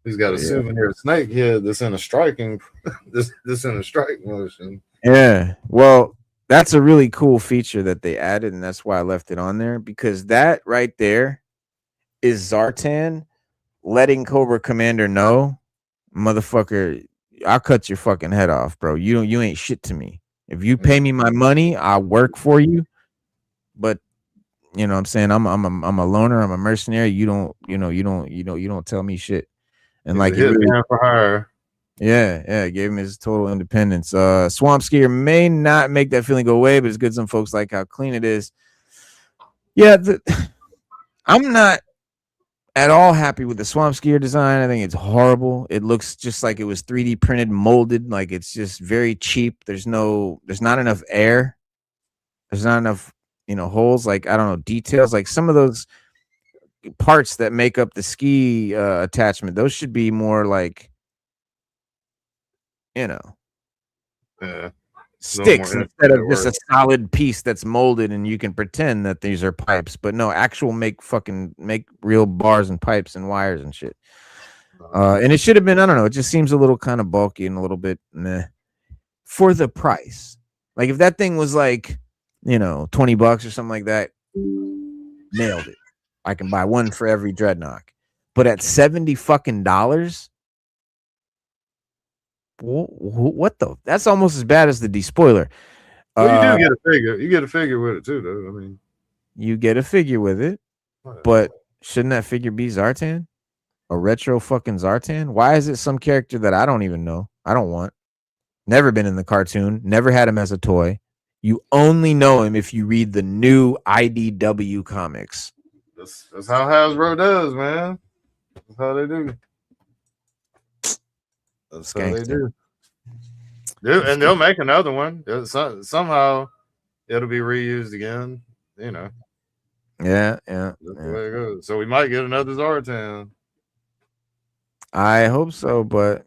He's got a souvenir snake head that's in a striking this in a strike motion. Yeah, well, that's a really cool feature that they added, and that's why I left it on there, because that right there is Zartan letting Cobra Commander know, motherfucker, I'll cut your fucking head off, bro. You ain't shit to me. If you pay me my money, I'll work for you. But you know what I'm saying, I'm a loner, I'm a mercenary. You don't tell me shit. And like hit man for hire. Yeah, gave him his total independence. Swamp Skier may not make that feeling go away, but it's good some folks like how clean it is. Yeah, I'm not at all happy with the Swamp Skier design. I think it's horrible. It looks just like it was 3D printed, molded. Like it's just very cheap. There's not enough air. There's not enough, holes. Like, I don't know, details. Like some of those parts that make up the ski attachment, those should be more like, sticks instead of just a solid piece that's molded and you can pretend that these are pipes, but no, actual make real bars and pipes and wires and shit. And it should have been, I don't know, it just seems a little kind of bulky and a little bit meh for the price. Like if that thing was like, $20 or something like that, nailed it. I can buy one for every Dreadnought. But at $70 fucking dollars, what the? That's almost as bad as the despoiler. Well, you do get a figure. You get a figure with it too, though. I mean, you get a figure with it, but shouldn't that figure be Zartan? A retro fucking Zartan? Why is it some character that I don't even know? I don't want. Never been in the cartoon. Never had him as a toy. You only know him if you read the new IDW comics. That's how Hasbro does, man. That's how they do. That's how they do. And they'll make another one. Somehow it'll be reused again. You know. Yeah. That's the way it goes. So we might get another Zartan. I hope so, but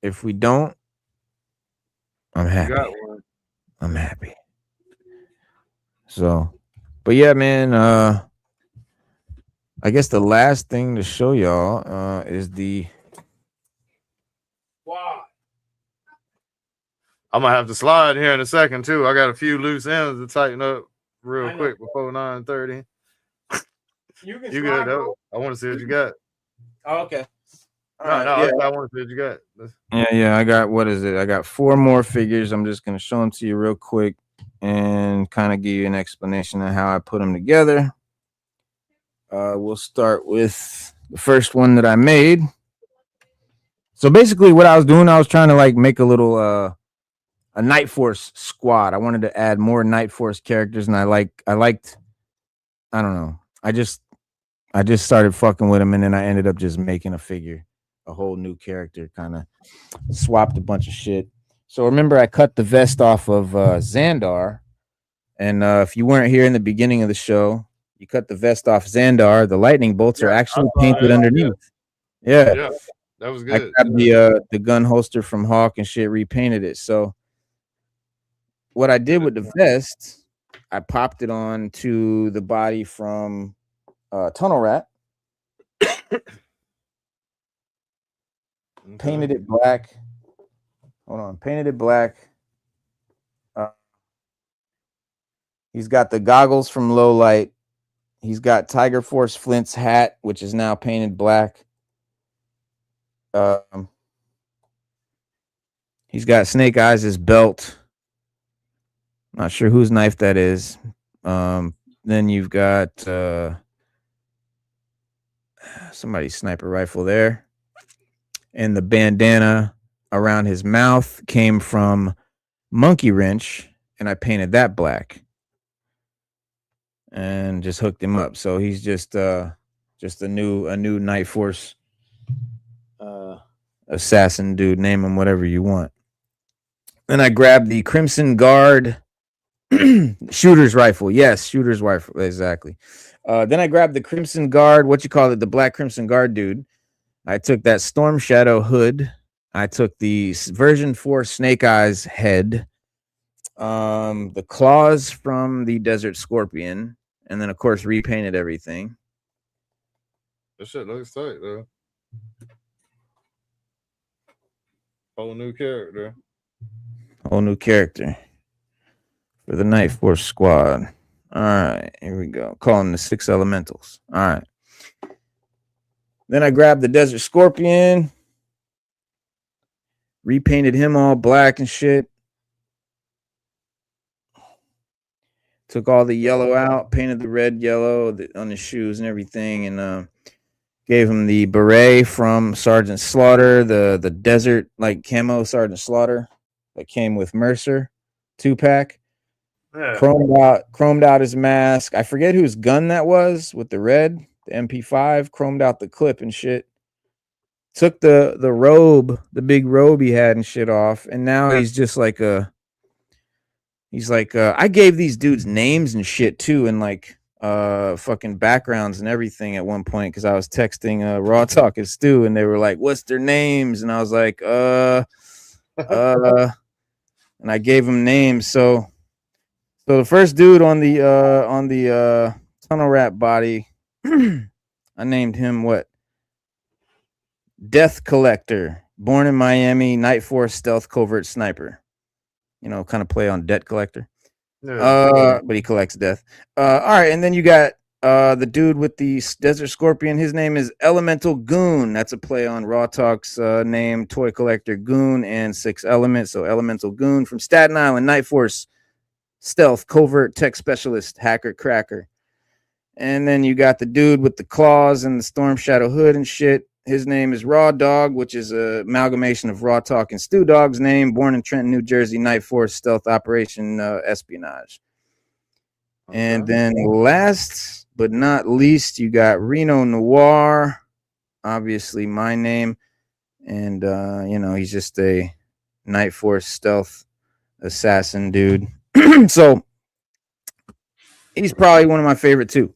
if we don't, I'm happy. I'm happy. So, but yeah, man. I guess the last thing to show y'all is the. Wow. I'm gonna have to slide here in a second too. I got a few loose ends to tighten up real quick before 9:30. You good though? I want to see what you got. Oh, okay. I want to see what you got. Yeah. I got, what is it? I got 4 more figures. I'm just gonna show them to you real quick and kind of give you an explanation of how I put them together. We'll start with the first one that I made. So basically, what I was doing, I was trying to like make a little a Night Force squad. I wanted to add more Night Force characters, and I liked. I don't know. I just started fucking with them, and then I ended up just making a whole new character, kind of swapped a bunch of shit. So remember, I cut the vest off of Zandar, and if you weren't here in the beginning of the show, you cut the vest off Zandar. The lightning bolts are actually painted underneath. Yeah, that was good. I grabbed the gun holster from Hawk and shit, repainted it. So what I did with the vest, I popped it on to the body from Tunnel Rat. Painted it black. Hold on, painted it black. He's got the goggles from Low Light. He's got Tiger Force Flint's hat, which is now painted black. He's got Snake Eyes' belt. Not sure whose knife that is. Then you've got somebody's sniper rifle there. And the bandana around his mouth came from Monkey Wrench, and I painted that black. And just hooked him up. So he's just a new Night Force assassin dude. Name him whatever you want. Then I grabbed the Crimson Guard shooter's rifle. Yes, shooter's rifle, exactly. Then I grabbed the Crimson Guard, the Black Crimson Guard dude. I took that Storm Shadow hood. I took the version 4 Snake Eyes head. The claws from the Desert Scorpion. And then, of course, repainted everything. That shit looks tight, though. Whole new character for the Night Force squad. All right, here we go. Calling the 6 elementals. All right. Then I grabbed the Desert Scorpion. Repainted him all black and shit. Took all the yellow out, painted the red yellow on his shoes and everything, and gave him the beret from Sergeant Slaughter, the desert like camo Sergeant Slaughter that came with Mercer 2-pack. Yeah. Chromed out his mask. I forget whose gun that was with the red, the MP5. Chromed out the clip and shit. Took the robe, the big robe he had and shit off, and now he's just like I gave these dudes names and shit too, and like fucking backgrounds and everything at one point, because I was texting Raw Talk and Stu, and they were like, "What's their names?" And I was like, and I gave them names. So the first dude on the Tunnel Rat body, I named him what? Death Collector, born in Miami, Night Force stealth covert sniper. Kind of play on Debt Collector. But he collects death. All right, and then you got the dude with the Desert Scorpion. His name is Elemental Goon. That's a play on Raw Talk's name, Toy Collector Goon and 6 Elements. So Elemental Goon from Staten Island, Night Force, Stealth, Covert, Tech Specialist, Hacker, Cracker. And then you got the dude with the claws and the Storm Shadow hood and shit. His name is Raw Dog, which is a amalgamation of Raw Talk and Stu Dog's name. Born in Trenton, New Jersey, Night Force, Stealth Operation, Espionage. Okay. And then last but not least, you got Reno Noir, obviously my name. And, he's just a Night Force Stealth assassin dude. So he's probably one of my favorite too.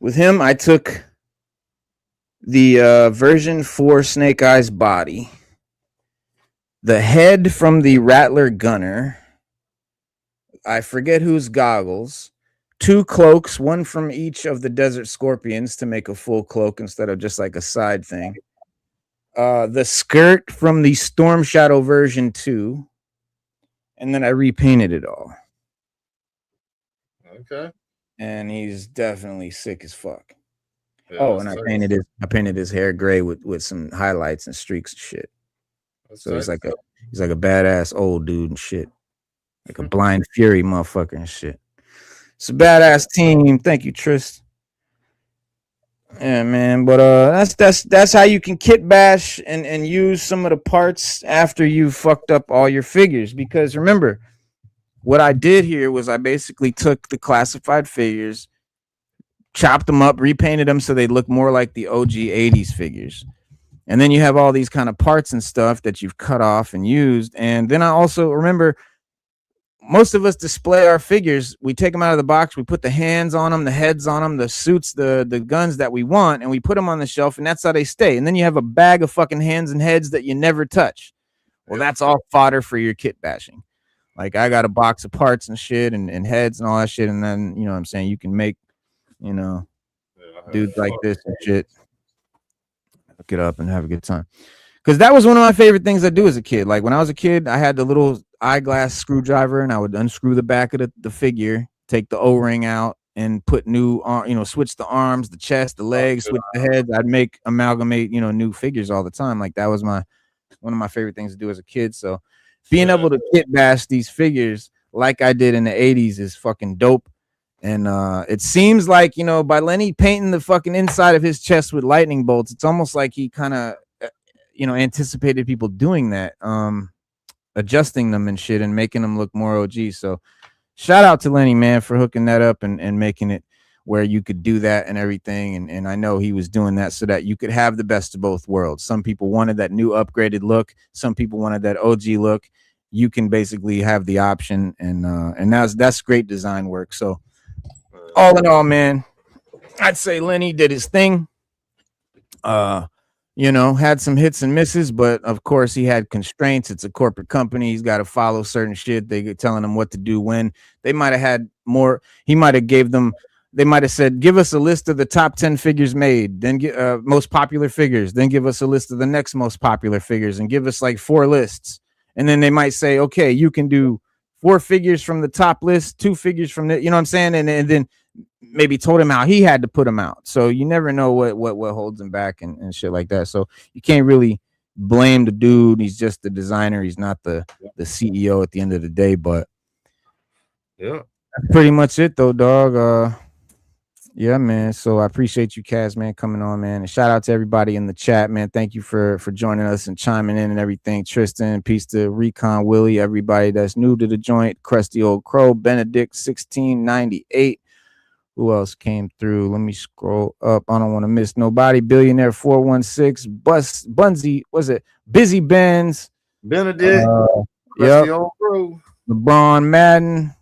With him, I took the version 4 Snake Eyes body, the head from the Rattler Gunner, I forget whose goggles, 2 cloaks, one from each of the Desert Scorpions to make a full cloak instead of just like a side thing, the skirt from the Storm Shadow version 2, and then I repainted it all. Okay. And he's definitely sick as fuck. Yeah, and I painted his hair gray with some highlights and streaks and shit. So he's like a badass old dude and shit. Like a Blind Fury motherfucker and shit. It's a badass team. Thank you, Trist. Yeah, man. But that's how you can kit bash and use some of the parts after you fucked up all your figures. Because remember, what I did here was I basically took the classified figures, chopped them up, repainted them so they look more like the OG 80s figures. And then you have all these kind of parts and stuff that you've cut off and used. And then I also remember most of us display our figures. We take them out of the box. We put the hands on them, the heads on them, the suits, the guns that we want, and we put them on the shelf, and that's how they stay. And then you have a bag of fucking hands and heads that you never touch. Well, that's all fodder for your kit bashing. Like I got a box of parts and shit and heads and all that shit. And then, you know what I'm saying? You can make, dudes like this and shit. Look it up and have a good time. Because that was one of my favorite things I do as a kid. Like when I was a kid, I had the little eyeglass screwdriver and I would unscrew the back of the figure, take the O-ring out and put new, switch the arms, the chest, the legs, switch the heads. I'd amalgamate, new figures all the time. Like that was one of my favorite things to do as a kid. So being able to kit bash these figures like I did in the 80s is fucking dope. And it seems like, by Lenny painting the fucking inside of his chest with lightning bolts, it's almost like he kind of, anticipated people doing that, adjusting them and shit and making them look more OG. So shout out to Lenny, man, for hooking that up and making it where you could do that and everything. And I know he was doing that so that you could have the best of both worlds. Some people wanted that new upgraded look. Some people wanted that OG look. You can basically have the option, and that's great design work. So all in all, man, I'd say Lenny did his thing. Had some hits and misses, but of course he had constraints. It's a corporate company. He's got to follow certain shit. They get telling him what to do when. They might have had more. He might have gave them. They might have said, give us a list of the top 10 figures made, then most popular figures, then give us a list of the next most popular figures and give us like 4 lists. And then they might say, okay, you can do 4 figures from the top list, 2 figures from the, you know what I'm saying? And then maybe told him how he had to put them out. So you never know what holds him back and shit like that. So you can't really blame the dude. He's just the designer. He's not the CEO at the end of the day, but yeah, that's pretty much it though, dog. Yeah, man. So I appreciate you, Kaz, man, coming on, man. And shout out to everybody in the chat, man. Thank you for joining us and chiming in and everything. Tristan, peace to Recon Willie, everybody that's new to the joint. Crusty Old Crow, Benedict 1698. Who else came through? Let me scroll up. I don't want to miss nobody. Billionaire 416, Bunzy, was it? Busy Benz, Benedict, yep. Old Crow, LeBron Madden.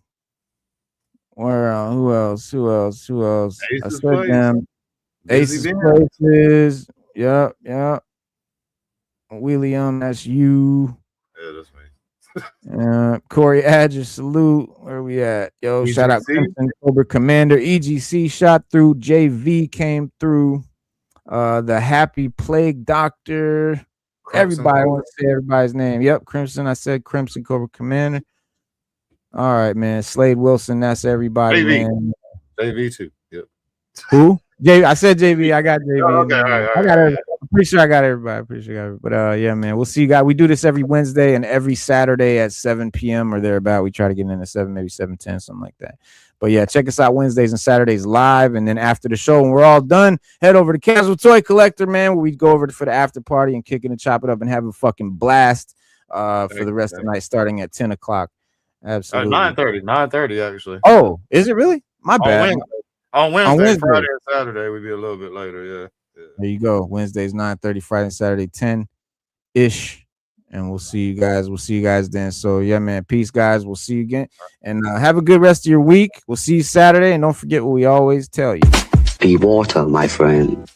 Where who else? Aces I said Place. them. Aces Places. Yep. William, that's you. Yeah, that's me. Corey Adger, salute. Where we at? Yo, EGC. Shout out Crimson Cobra Commander. EGC shot through. JV came through. The Happy Plague Doctor. Everybody, I want to say everybody's name. Yep, Crimson. I said Crimson Cobra Commander. All right, man. Slade Wilson, that's everybody, JV. man. JV too. Yep. Who? I said JV. I got JV. Oh, okay, all right, I got everybody. I'm pretty sure I got everybody. But yeah, man. We'll see you guys. We do this every Wednesday and every Saturday at 7 p.m. or thereabout. We try to get in at 7, maybe 7:10, something like that. But yeah, check us out Wednesdays and Saturdays live. And then after the show, when we're all done, head over to Casual Toy Collector, man, where we go over for the after party and kick it and chop it up and have a fucking blast for the rest of the night starting at 10 o'clock. Absolutely. 9:30 actually. Oh, is it really? My bad. On Wednesday, Friday and Saturday, we'd be a little bit later. Yeah. There you go. Wednesdays 9:30, Friday and Saturday 10-ish. And we'll see you guys. We'll see you guys then. So yeah, man. Peace, guys. We'll see you again. And have a good rest of your week. We'll see you Saturday. And don't forget what we always tell you. Be water, my friend.